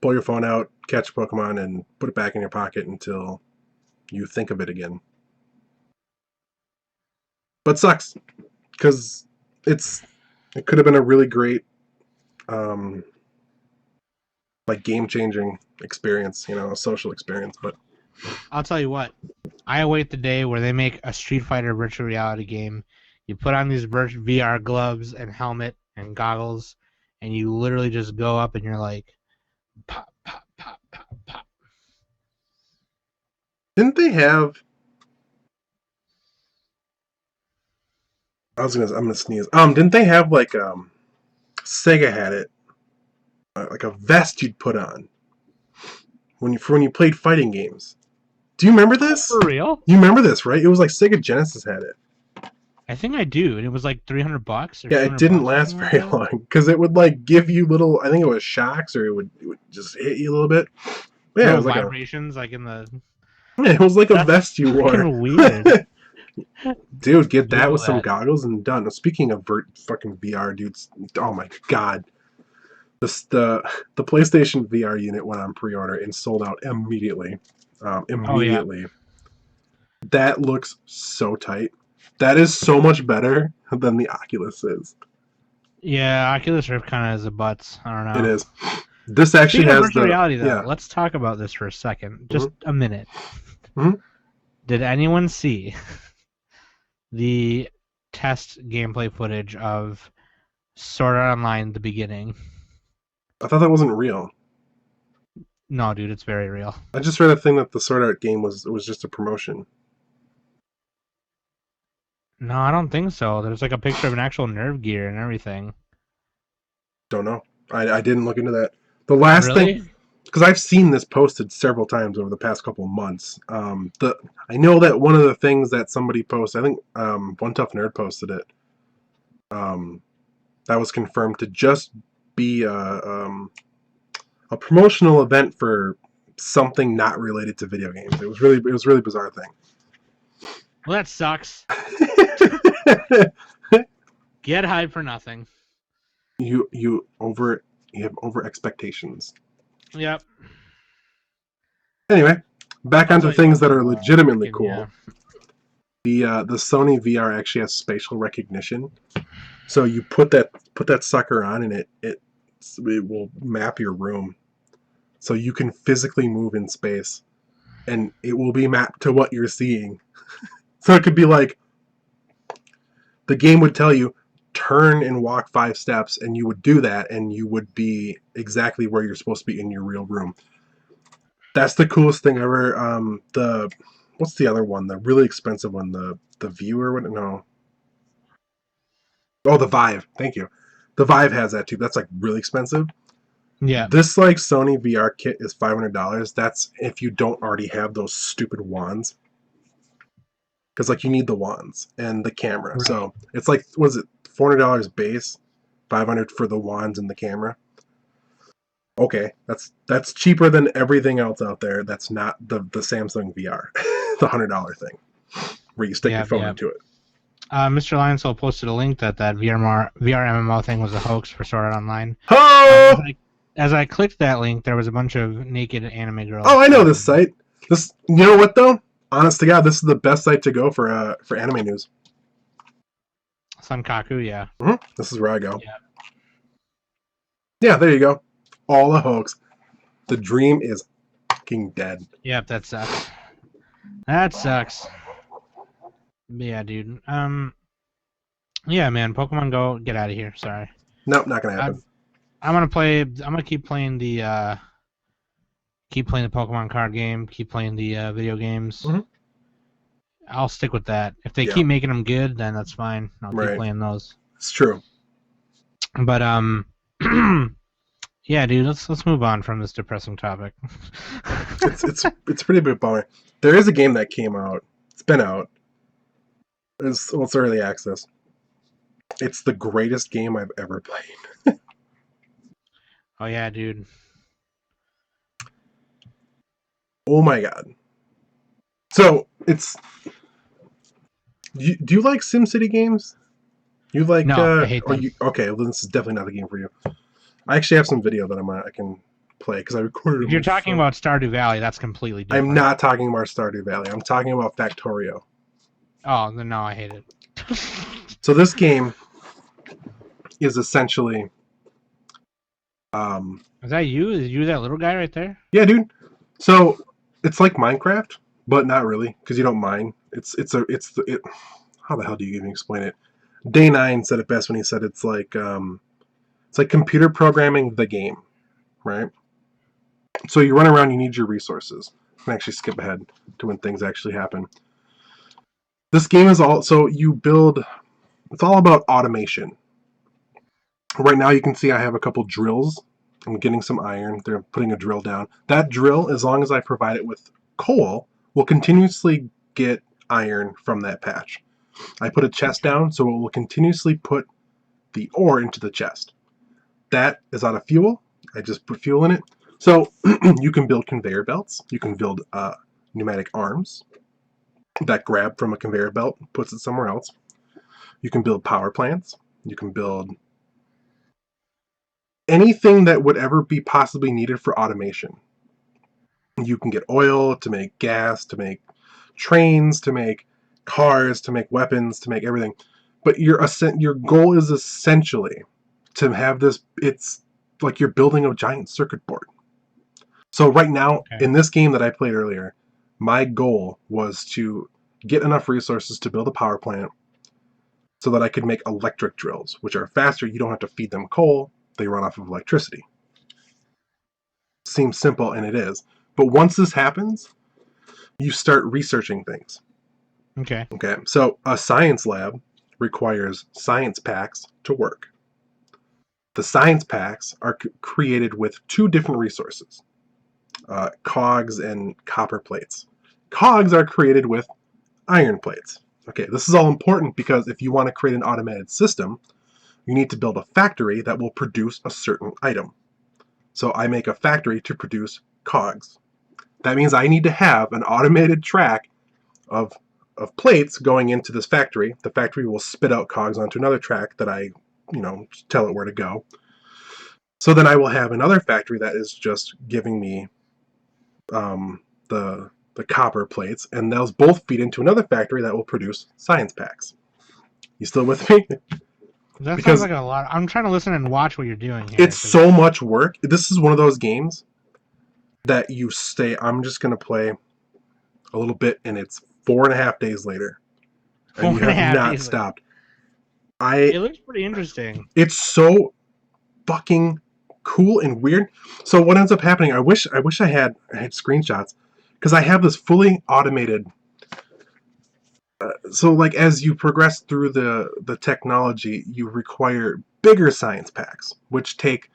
pull your phone out, catch a Pokemon, and put it back in your pocket until you think of it again. But sucks, because it could have been a really great, like, game-changing experience, a social experience, but... I'll tell you what. I await the day where they make a Street Fighter virtual reality game. You put on these VR gloves and helmet and goggles, and you literally just go up and you're like, pop, pop, pop, pop, pop. Didn't they have? I'm gonna sneeze. Didn't they have like Sega had it, like a vest you'd put on when you played fighting games. Do you remember this? For real? You remember this, right? It was like Sega Genesis had it. I think I do, and it was like $300. Yeah, it didn't last very long because it would like give you little. I think it was shocks, or it would just hit you a little bit. Yeah, it was like vibrations, like in the. Yeah, it was like a vest you wore. Weird. Dude, get that with some goggles and done. Speaking of fucking VR, dudes. Oh my god. The PlayStation VR unit went on pre-order and sold out immediately. Immediately. Oh, yeah. That looks so tight. That is so much better than the Oculus is. Yeah, Oculus Rift kind of has a butts. I don't know. It is. This actually has virtual reality, though. Yeah. Let's talk about this for a second. Just a minute. Mm-hmm. Did anyone see the test gameplay footage of Sword Art Online: The Beginning? I thought that wasn't real. No, dude, it's very real. I just read a thing that the Sword Art game was just a promotion. No, I don't think so. There's like a picture of an actual Nerve gear and everything. Don't know. I didn't look into that. The last Really? thing, because I've seen this posted several times over the past couple of months. I know that one of the things that somebody posted, I think One Tough Nerd posted it. That was confirmed to just be a promotional event for something not related to video games. It was really bizarre thing. Well, that sucks. Get hyped for nothing. you have over expectations. Yep. Anyway, back I'll onto tell you things one that are thing, legitimately freaking, cool. yeah. The Sony VR actually has spatial recognition. So you put that sucker on and it will map your room. So you can physically move in space and it will be mapped to what you're seeing. So it could be like the game would tell you turn and walk 5 steps and you would do that and you would be exactly where you're supposed to be in your real room. That's the coolest thing ever. The what's the other one? The really expensive one, the Viewer. What? No. Oh, the Vive. Thank you. The Vive has that too. That's like really expensive. Yeah. This like Sony VR kit is $500. That's if you don't already have those stupid wands. Because like you need the wands and the camera. Right. So it's like was it $400 base, $500 for the wands and the camera. Okay, that's cheaper than everything else out there. That's not the Samsung VR, the $100 thing, where you stick your phone into it. Mr. Lionsville posted a link that VR MMO thing was a hoax for Sword Art Online. Oh! As I clicked that link, there was a bunch of naked anime girls. Oh, I know this site. This, you know what though? Honest to God, this is the best site to go for anime news. Sunkaku, yeah. Mm-hmm. This is where I go. Yeah. Yeah, there you go. All a hoax. The dream is fucking dead. Yep, that sucks. That sucks. Yeah, dude. Yeah, man. Pokemon Go, get out of here. Sorry. Nope, not gonna happen. I'm gonna keep playing the Pokemon card game. Keep playing the video games. Mm-hmm. I'll stick with that. If they keep making them good, then that's fine. I'll keep playing those. It's true. But yeah, dude. Let's move on from this depressing topic. it's pretty bit bummer. There is a game that came out. It's been out. It's early access. It's the greatest game I've ever played. Oh yeah, dude. Oh my god. So it's. Do you like SimCity games? You like? No, I hate them. Okay, well, this is definitely not the game for you. I actually have some video that I can play because I recorded it. If you're talking about Stardew Valley, that's completely different. I'm not talking about Stardew Valley. I'm talking about Factorio. Oh, then no, I hate it. So this game is essentially. Is that you? Is you that little guy right there? Yeah, dude. So it's like Minecraft, but not really because you don't mine. How the hell do you even explain it? Day 9 said it best when he said it's like computer programming the game, right? So you run around, you need your resources. I can actually skip ahead to when things actually happen. This game is it's all about automation. Right now you can see I have a couple drills. I'm getting some iron. They're putting a drill down. That drill, as long as I provide it with coal, will continuously get iron from that patch. I put a chest down, so it will continuously put the ore into the chest. That is out of fuel. I just put fuel in it. So you can build conveyor belts. You can build pneumatic arms that grab from a conveyor belt, puts it somewhere else. You can build power plants. You can build anything that would ever be possibly needed for automation. You can get oil to make gas, to make trains, to make cars, to make weapons, to make everything. But your goal is essentially to have this. It's like you're building a giant circuit board. So right now, in this game that I played earlier, my goal was to get enough resources to build a power plant so that I could make electric drills, which are faster. You don't have to feed them coal. They run off of electricity. Seems simple, and it is. But once this happens, you start researching things. Okay. Okay, so a science lab requires science packs to work. The science packs are created with two different resources, cogs and copper plates. Cogs are created with iron plates. Okay, this is all important because if you want to create an automated system, you need to build a factory that will produce a certain item. So I make a factory to produce cogs. That means I need to have an automated track of plates going into this factory. The factory will spit out cogs onto another track that I, tell it where to go. So then I will have another factory that is just giving me the copper plates, and those both feed into another factory that will produce science packs. You still with me? That sounds Because like a lot. I'm trying to listen and watch what you're doing here. it's so much work. This is one of those games that you say, I'm just going to play a little bit, and it's 4.5 days later. And you have not stopped. It looks pretty interesting. It's so fucking cool and weird. So what ends up happening, I wish I had screenshots, because I have this fully automated. So like as you progress through the technology, you require bigger science packs, which take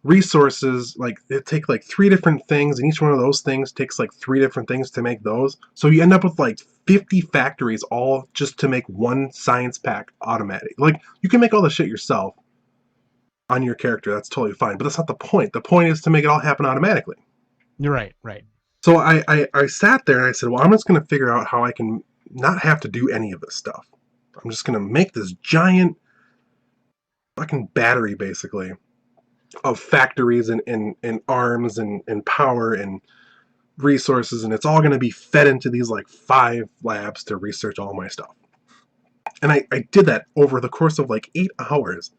resources. Like it take like 3 different things, and each one of those things takes like 3 different things to make those. So you end up with like 50 factories all just to make one science pack automatic. Like you can make all the shit yourself on your character, that's totally fine, but that's not the point. The point is to make it all happen automatically. You're right. So I sat there and I said, well, I'm just going to figure out how I can not have to do any of this stuff. I'm just going to make this giant fucking battery, basically, of factories and arms and power and resources, and it's all going to be fed into these like 5 labs to research all my stuff. And I did that over the course of like 8 hours.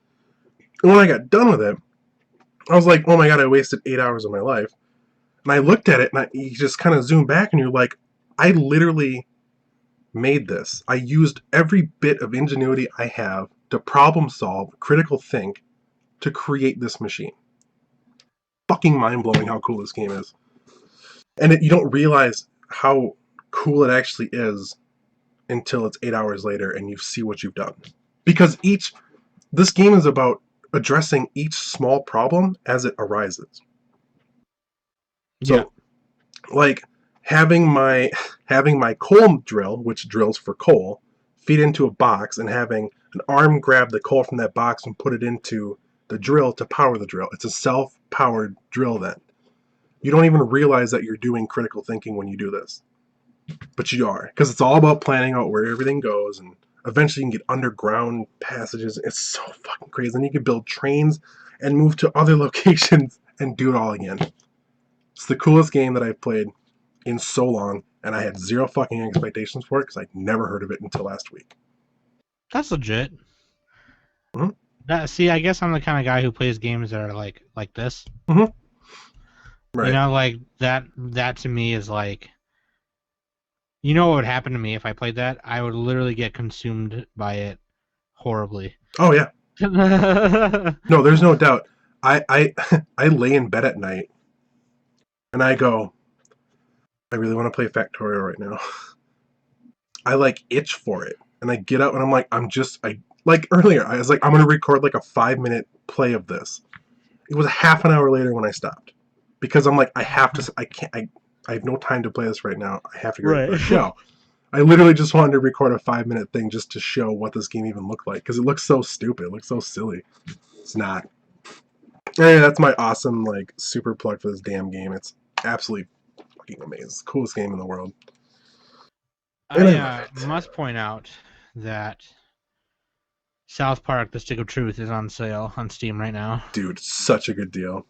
And when I got done with it, I was like, oh my god, I wasted 8 hours of my life. And I looked at it, and you just kind of zoom back, and you're like, I literally made this. I used every bit of ingenuity I have to problem solve, critical think, to create this machine. Fucking mind-blowing how cool this game is. And you don't realize how cool it actually is until it's 8 hours later and you see what you've done. Because this game is about addressing each small problem as it arises. So, yeah. Like having my coal drill, which drills for coal, feed into a box, and having an arm grab the coal from that box and put it into the drill to power the drill. It's a self-powered drill then. You don't even realize that you're doing critical thinking when you do this. But you are, because it's all about planning out where everything goes, and eventually you can get underground passages. It's so fucking crazy. And you can build trains and move to other locations and do it all again. It's the coolest game that I've played in so long, and I had zero fucking expectations for it because I'd never heard of it until last week. That's legit. Mm-hmm. See, I guess I'm the kind of guy who plays games that are like this. Mm-hmm. Right. You know, like that to me is like, you know what would happen to me if I played that? I would literally get consumed by it horribly. Oh yeah. No, there's no doubt. I lay in bed at night and I go, I really want to play Factorio right now. I like itch for it. And I get up and I'm like, like earlier, I was like, I'm going to record like a 5-minute play of this. It was a half an hour later when I stopped. Because I'm like, I have no time to play this right now. I have to go to the show. I literally just wanted to record a 5-minute thing just to show what this game even looked like. Because it looks so stupid. It looks so silly. It's not. Anyway, that's my awesome, like, super plug for this damn game. It's absolutely fucking amazing. It's the coolest game in the world. I must point out that South Park: The Stick of Truth is on sale on Steam right now. Dude, such a good deal.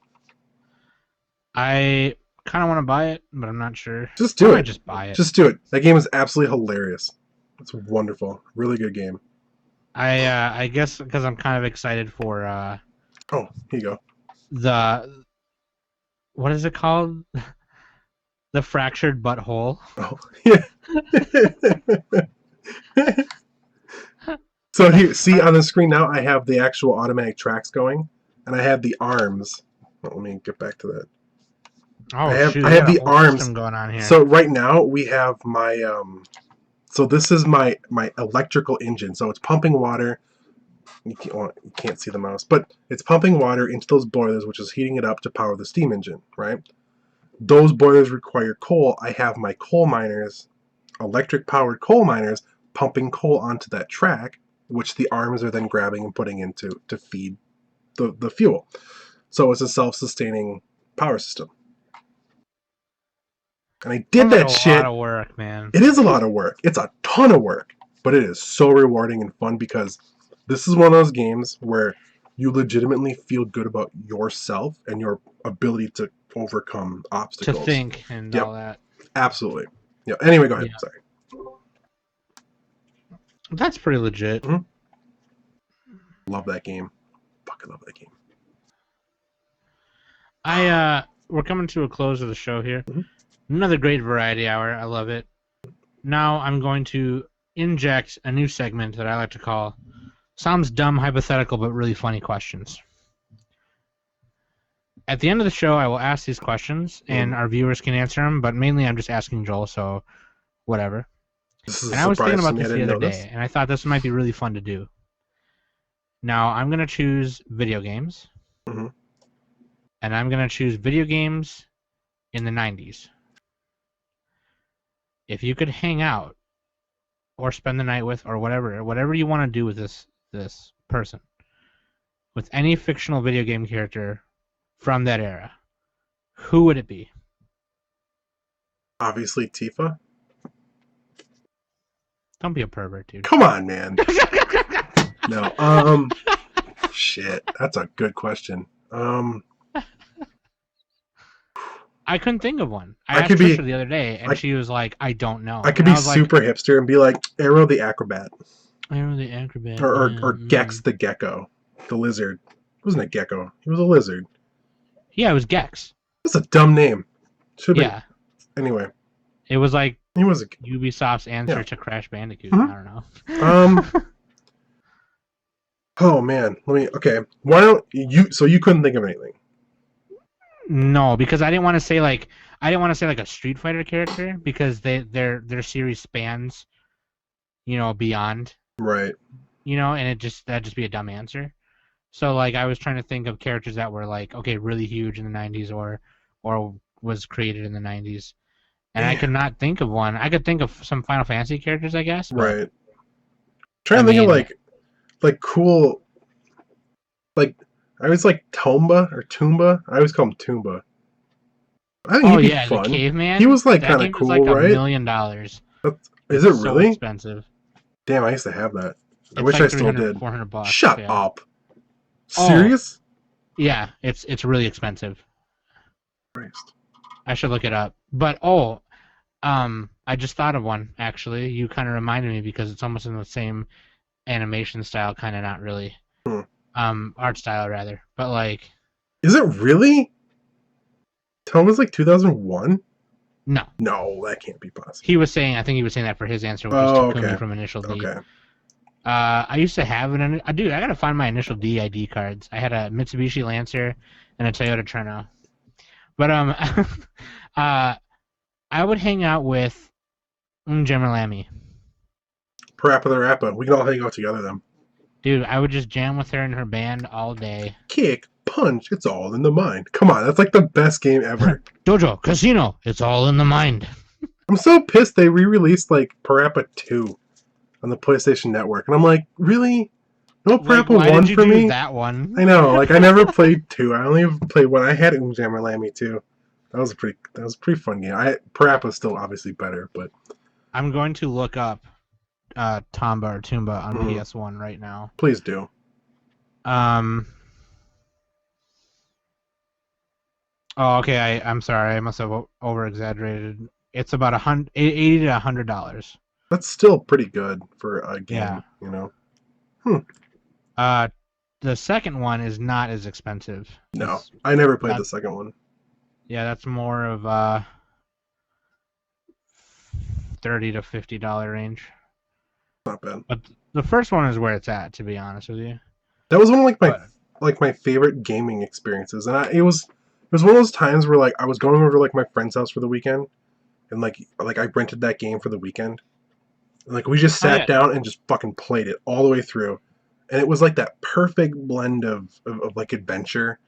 I kind of want to buy it, but I'm not sure. Just do it. Just buy it. Just do it. That game is absolutely hilarious. It's wonderful. Really good game. I guess because I'm kind of excited for. Oh, here you go. What is it called? The Fractured Butthole. Oh, yeah. So here, see on the screen now, I have the actual automatic tracks going, and I have the arms. Well, let me get back to that. Oh shoot, I we have got a the whole arms. system going on here. So right now we have my so this is my electrical engine. So it's pumping water. You can't see the mouse, but it's pumping water into those boilers, which is heating it up to power the steam engine, right? Those boilers require coal. I have my coal miners, electric powered coal miners, pumping coal onto that track, which the arms are then grabbing and putting into to feed the fuel. So it's a self-sustaining power system. And I did Sounds like that a shit. lot of work, man. It is a lot of work. It's a ton of work, but it is so rewarding and fun because this is one of those games where you legitimately feel good about yourself and your ability to overcome obstacles. To think and all that. Absolutely. Yeah. Anyway, go ahead. Yeah. Sorry. That's pretty legit. Love that game. Fucking love that game. We're coming to a close of the show here. Mhm. Another great variety hour. I love it. Now I'm going to inject a new segment that I like to call sounds dumb, hypothetical, but really funny questions. At the end of the show, I will ask these questions, and our viewers can answer them, but mainly I'm just asking Joel, so whatever. This is And I was thinking about me. this the other day, and I thought this might be really fun to do. Now, I'm going to choose video games, Mhm. and I'm going to choose video games in the 90s. If you could hang out or spend the night with or whatever you want to do with this person, with any fictional video game character from that era, who would it be? Obviously, Tifa. Don't be a pervert, dude. Come on, man. No. Shit. That's a good question. I couldn't think of one. I asked could be- Trisha the other day, and she was like, "I don't know." I could And be was super hipster and be like Arrow the Acrobat. Arrow the Acrobat. Or Gex the Gecko. The lizard. Wasn't a gecko. He was a lizard. Yeah, it was Gex. That's a dumb name. Should be. Yeah. Anyway. It was like He was a... Ubisoft's answer to Crash Bandicoot. Mhm. I don't know. Oh man. Okay. Why don't you... So you couldn't think of anything? No, because I didn't want to say like a Street Fighter character because their series spans, beyond. Right. And that'd just be a dumb answer. So like I was trying to think of characters that were like really huge in the 90s or was created in the 90s. And I could not think of one. I could think of some Final Fantasy characters, I guess. Right. Trying to think of like cool, like I was like Tomba or Toomba. I always call him Toomba. I think he'd be fun. The caveman. He was like kind of game cool, was like right? $1 million. Is it so really expensive? Damn, I used to have that. I It's wish like I still did. $400. Shut yeah. up. Serious? Yeah, it's really expensive. Christ. I should look it up. But I just thought of one actually. You kind of reminded me because it's almost in the same animation style, kind of not really. Art style rather. But like. Is it really? Tomba's like 2001? No. No, that can't be possible. I think he was saying that for his answer, which is Takumi from Initial D. Okay. I used to have dude, I gotta find my Initial D ID cards. I had a Mitsubishi Lancer and a Toyota Treno. But I would hang out with Gemalami. Parappa the Rappa. We can all hang out together then. Dude, I would just jam with her in her band all day. Kick, punch, it's all in the mind. Come on, that's like the best game ever. Dojo, Casino, it's all in the mind. I'm so pissed they re-released like Parappa 2 on the PlayStation Network. And I'm like, really? No Parappa 1 for me? That one? I know, like I never played 2. I only played 1. I had Gemalami too. That was a pretty fun game. Parappa's still obviously better, but I'm going to look up Tomba or Toomba on PS1 right now. Please do. Oh, okay. I'm sorry. I must have over exaggerated. It's about $80 to $100. That's still pretty good for a game, The second one is not as expensive. No, I never played the second one. Yeah, that's more of $30 to $50 range. Not bad. But the first one is where it's at, to be honest with you. That was one of my favorite gaming experiences, and it was was one of those times where like I was going over to like my friend's house for the weekend, and like I rented that game for the weekend. And, like we just Oh sat yeah, down and just fucking played it all the way through, and it was like that perfect blend of like adventure,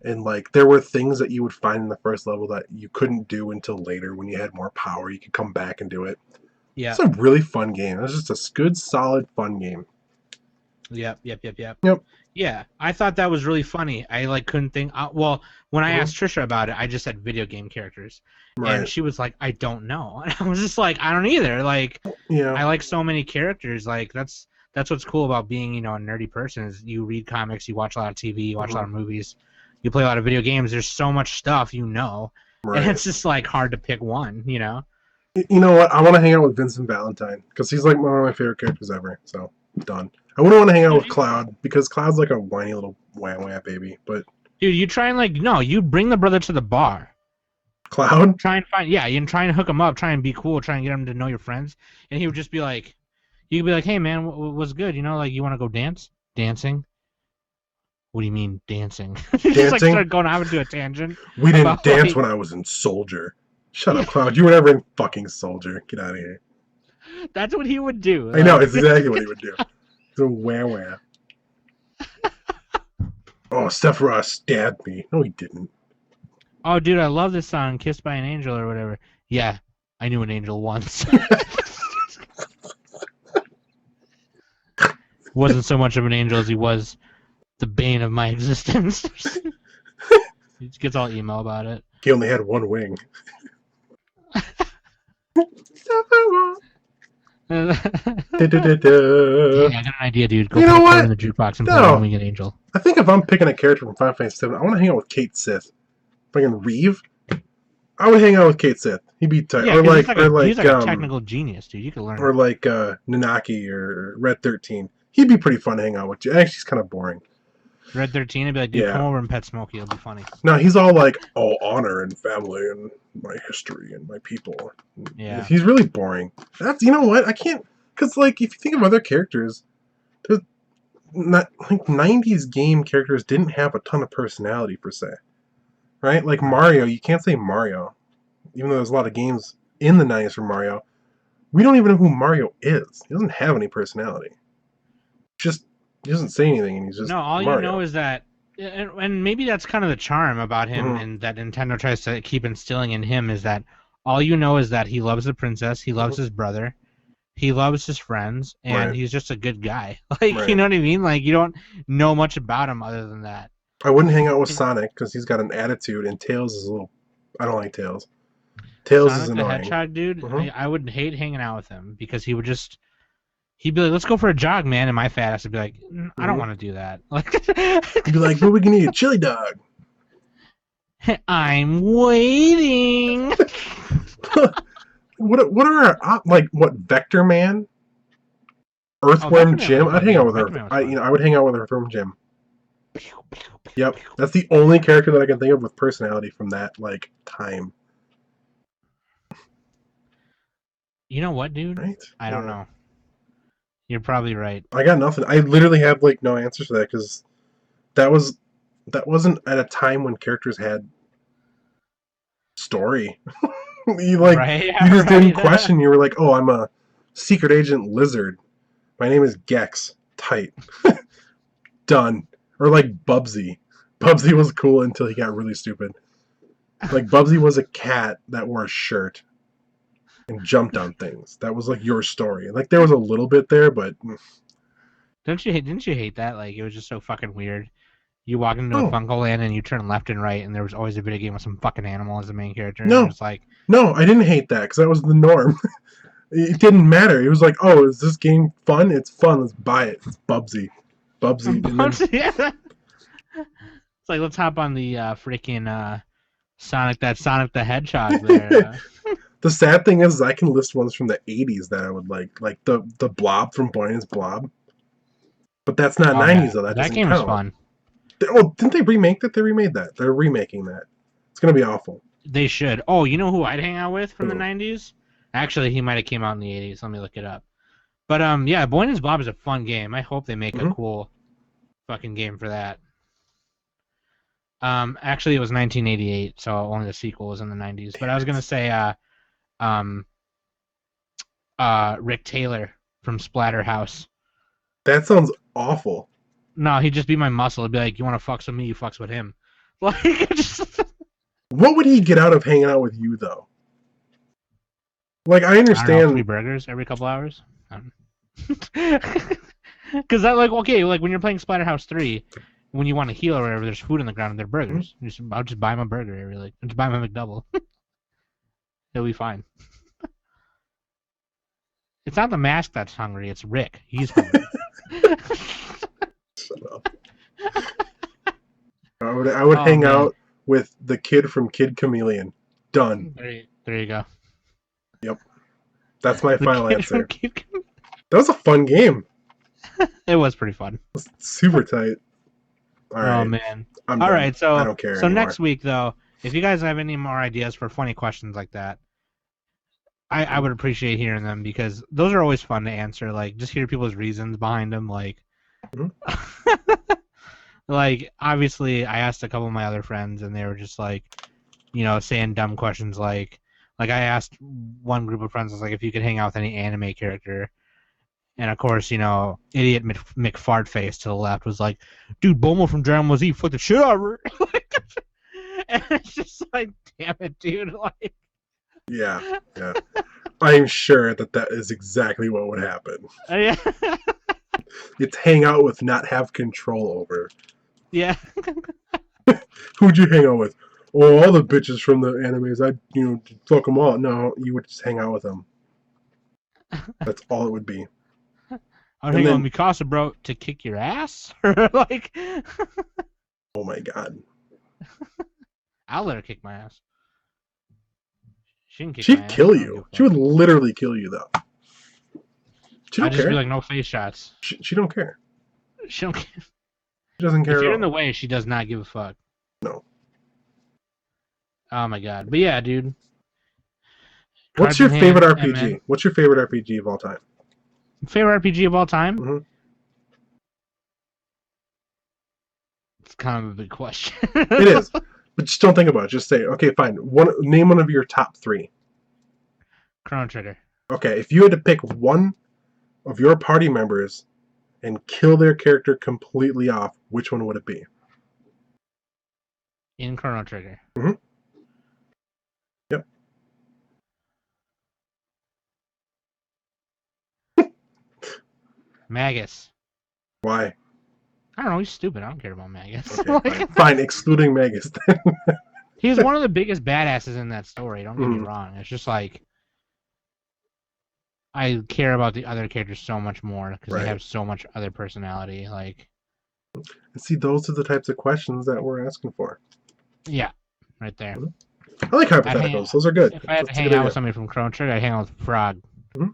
and like there were things that you would find in the first level that you couldn't do until later when you had more power. You could come back and do it. yeah, It's a really fun game. It was just a good, solid, fun game. yep. Yep. Yeah, I thought that was really funny. I like couldn't think. Well, when I Mhm. asked Trisha about it, I just said video game characters, and Right. she was like, "I don't know." And I was just like, "I don't either." Like, Yeah. I like so many characters. Like that's what's cool about being a nerdy person is you read comics, you watch a lot of TV, you watch a lot of movies, you play a lot of video games. There's so much stuff and Right. it's just like hard to pick one. You know what? I want to hang out with Vincent Valentine because he's like one of my favorite characters ever. So done. I wouldn't want to hang out with Cloud because Cloud's like a whiny little wah baby. But Dude, you try and you bring the brother to the bar. Cloud, Try and find, yeah, you try and hook him up, try and be cool, try and get him to know your friends, and he would just be like, you could be like, hey man, what's good? Like you want to go dance? Dancing? What do you mean dancing? He just like dancing. started going off into a tangent. We didn't about, dance like- when I was in Soldier. Shut up, Cloud. You were never in fucking Soldier. Get out of here. That's what he would do. I know. It's exactly what he would do. It's a wah. Oh, Steph Ross stabbed me. No, he didn't. Oh, dude, I love this song, "Kissed by an Angel" or whatever. Yeah, I knew an angel once. Wasn't so much of an angel as he was the bane of my existence. He gets all emo about it. He only had one wing. Hey, Da-da-da-da. I got an idea, dude. Go You put know a what? quarter in the jukebox and play No. One Winged Angel. I think if I'm picking a character from Final Fantasy VII, I want to hang out with Kate Sith. Fucking Reeve. I would hang out with Kate Sith. He'd be tight. Yeah, Or 'cause like, he's like a technical genius, dude. You could learn. or like Nanaki or Red 13. He'd be pretty fun to hang out with. Actually, he's kind of boring. Red 13 and be like, dude, Yeah. come over and pet Smokey. It'll be funny. No, he's all like, oh, honor and family and my history and my people. Yeah. He's really boring. That's, you know what? I can't, because like, if you think of other characters, there's not, like 90s game characters didn't have a ton of personality per se. Right? Like Mario, you can't say Mario. Even though there's a lot of games in the 90s for Mario, we don't even know who Mario is. He doesn't have any personality. Just, he doesn't say anything and he's just No, all Mario. you know is that, and maybe that's kind of the charm about him, Mhm. and that Nintendo tries to keep instilling in him is that all you know is that he loves the princess, he loves his brother, he loves his friends, and Right. he's just a good guy. Like, Right. you know what I mean? Like, you don't know much about him other than that. I wouldn't hang out with Sonic because he's got an attitude, and Tails is a little. I don't like Tails. Tails Sonic is the annoying. Hedgehog, dude, Mhm. I would hate hanging out with him because he'd be like, let's go for a jog, man, and my fat ass would be like, I don't Mhm. want to do that. Like, He'd be like, "What we can eat? A chili dog." I'm waiting. What are our like? What Vector Man? Earthworm Vector Man Jim. was I'd fun, hang out yeah. with Vector Man was I fun. I would hang out with Earthworm Jim. Yep, that's the only character that I can think of with personality from that like time. You know what, dude? Right? I don't know. You're probably right. I got nothing. I literally have like no answers for that because that wasn't at a time when characters had story. You like Right? you just didn't question. You were like, "Oh, I'm a secret agent lizard. My name is Gex. Tight. Done." Or like Bubsy. Bubsy was cool until he got really stupid. Like Bubsy was a cat that wore a shirt and jumped on things. That was like your story. Like there was a little bit there, but Didn't you hate that? Like, it was just so fucking weird. You walk into a No. Funko Land and you turn left and right, and there was always a video game with some fucking animal as the main character. No. And it's like, no, I didn't hate that because that was the norm. It didn't matter. It was like, oh, is this game fun? It's fun. Let's buy it. It's Bubsy. Bubsy. And then, yeah. It's like, let's hop on the freaking Sonic the Hedgehog there. the sad thing is, I can list ones from the 80s that I would like the Blob from Boy and His Blob. But that's not 90s, though. That doesn't game count. was fun. Oh, didn't they remake that? They remade that. They're remaking that. It's going to be awful. They should. Oh, you know who I'd hang out with from the Who? 90s? Actually, he might have came out in the 80s. Let me look it up. But yeah, Boy and His Blob is a fun game. I hope they make a Mhm. cool fucking game for that. Actually, it was 1988, so only the sequel was in the 90s. But I was gonna say, um, Rick Taylor from Splatterhouse. That sounds awful. No, he'd just be my muscle. He'd be like, "You want to fucks with me? You fucks with him." Like, just What would he get out of hanging out with you, though? Like, I I don't know, free understand. burgers every couple hours. Because that, like, okay, like when you're playing Splatterhouse 3, when you want to heal or whatever, there's food on the ground and they're burgers. I'll just buy him a burger every like, just buy him a McDouble. He'll be fine. It's not the mask that's hungry. It's Rick. He's hungry. Shut up. I would Oh, hang man. out with the kid from Kid Chameleon. Done. There you go. Yep. That's my The final kid answer. from Kid- That was a fun game. It was pretty fun. It was super tight. All right. Oh man. I'm All done. right, so I don't care so anymore. next week though, if you guys have any more ideas for funny questions like that, I would appreciate hearing them because those are always fun to answer. Like just hear people's reasons behind them. Like, like obviously I asked a couple of my other friends and they were just like, you know, saying dumb questions like I asked one group of friends, I was like, if you could hang out with any anime character. And of course, you know, idiot McFartface to the left was like, dude, Bulma from Dragon Ball Z fucked the shit out of her. And it's just like, damn it, dude. Like, Yeah. I'm sure that is exactly what would happen. yeah. It's hang out with, not have control over. Yeah. Who'd you hang out with? Oh, all the bitches from the animes. I'd, fuck them all. No, you would just hang out with them. That's all it would be. I'd hang out with Mikasa, bro, to kick your ass? Like, oh my god. I'll let her kick my ass. She can kick my She'd ass. kill you. She would literally kill you, though. She don't I'd just care. be like, no face shots. She don't care. She don't care. She doesn't care If at you're all. in the way, she does not give a fuck. No. Oh my god. But yeah, dude. What's your favorite RPG? What's your favorite RPG of all time? Favorite RPG of all time? Mm-hmm. It's kind of a big question. It is. But just don't think about it. Just say, okay, fine. Name one of your top 3. Chrono Trigger. Okay, if you had to pick one of your party members and kill their character completely off, which one would it be? In Chrono Trigger. Mm-hmm. Yep. Magus. Why? I don't know. He's stupid. I don't care about Magus. Okay, fine. Excluding Magus then. He's one of the biggest badasses in that story. Don't get me wrong. It's just like I care about the other characters so much more because they have so much other personality. Like, see, those are the types of questions that we're asking for. Yeah, right there. I like hypotheticals. Those are good. If I had to hang out with somebody from Chrono Trigger, I'd hang out with Frog. Mm-hmm.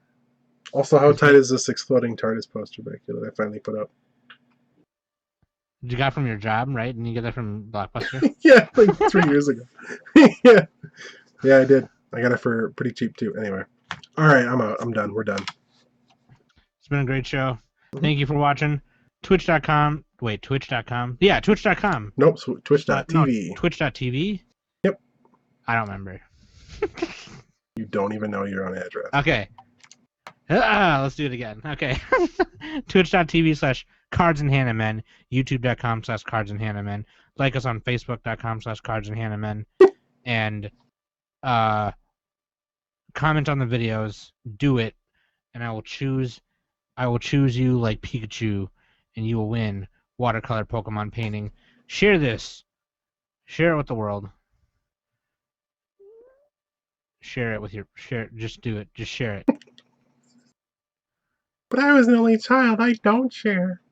Also, how tight is this exploding TARDIS poster back here that I finally put up? You got from your job, right? Didn't you get that from Blockbuster? Yeah, like 3 years ago. Yeah, I did. I got it for pretty cheap too. Anyway, all right, I'm out. I'm done. We're done. It's been a great show. Thank you for watching. Twitch.com. Wait, Twitch.com? Yeah, Twitch.com. Nope, Twitch.tv. No, Twitch.tv? Yep. I don't remember. You don't even know your own address. Okay. Let's do it again. Okay. Twitch.tv/cardsandhanamen. YouTube.com/cardsandhanamen. Like us on Facebook.com/cardsandhanamen. And comment on the videos. Do it. And I will choose you like Pikachu, and you will win watercolor Pokemon painting. Share this. Share it with the world. Share it with your just do it. Just share it. But I was an only child. I don't share.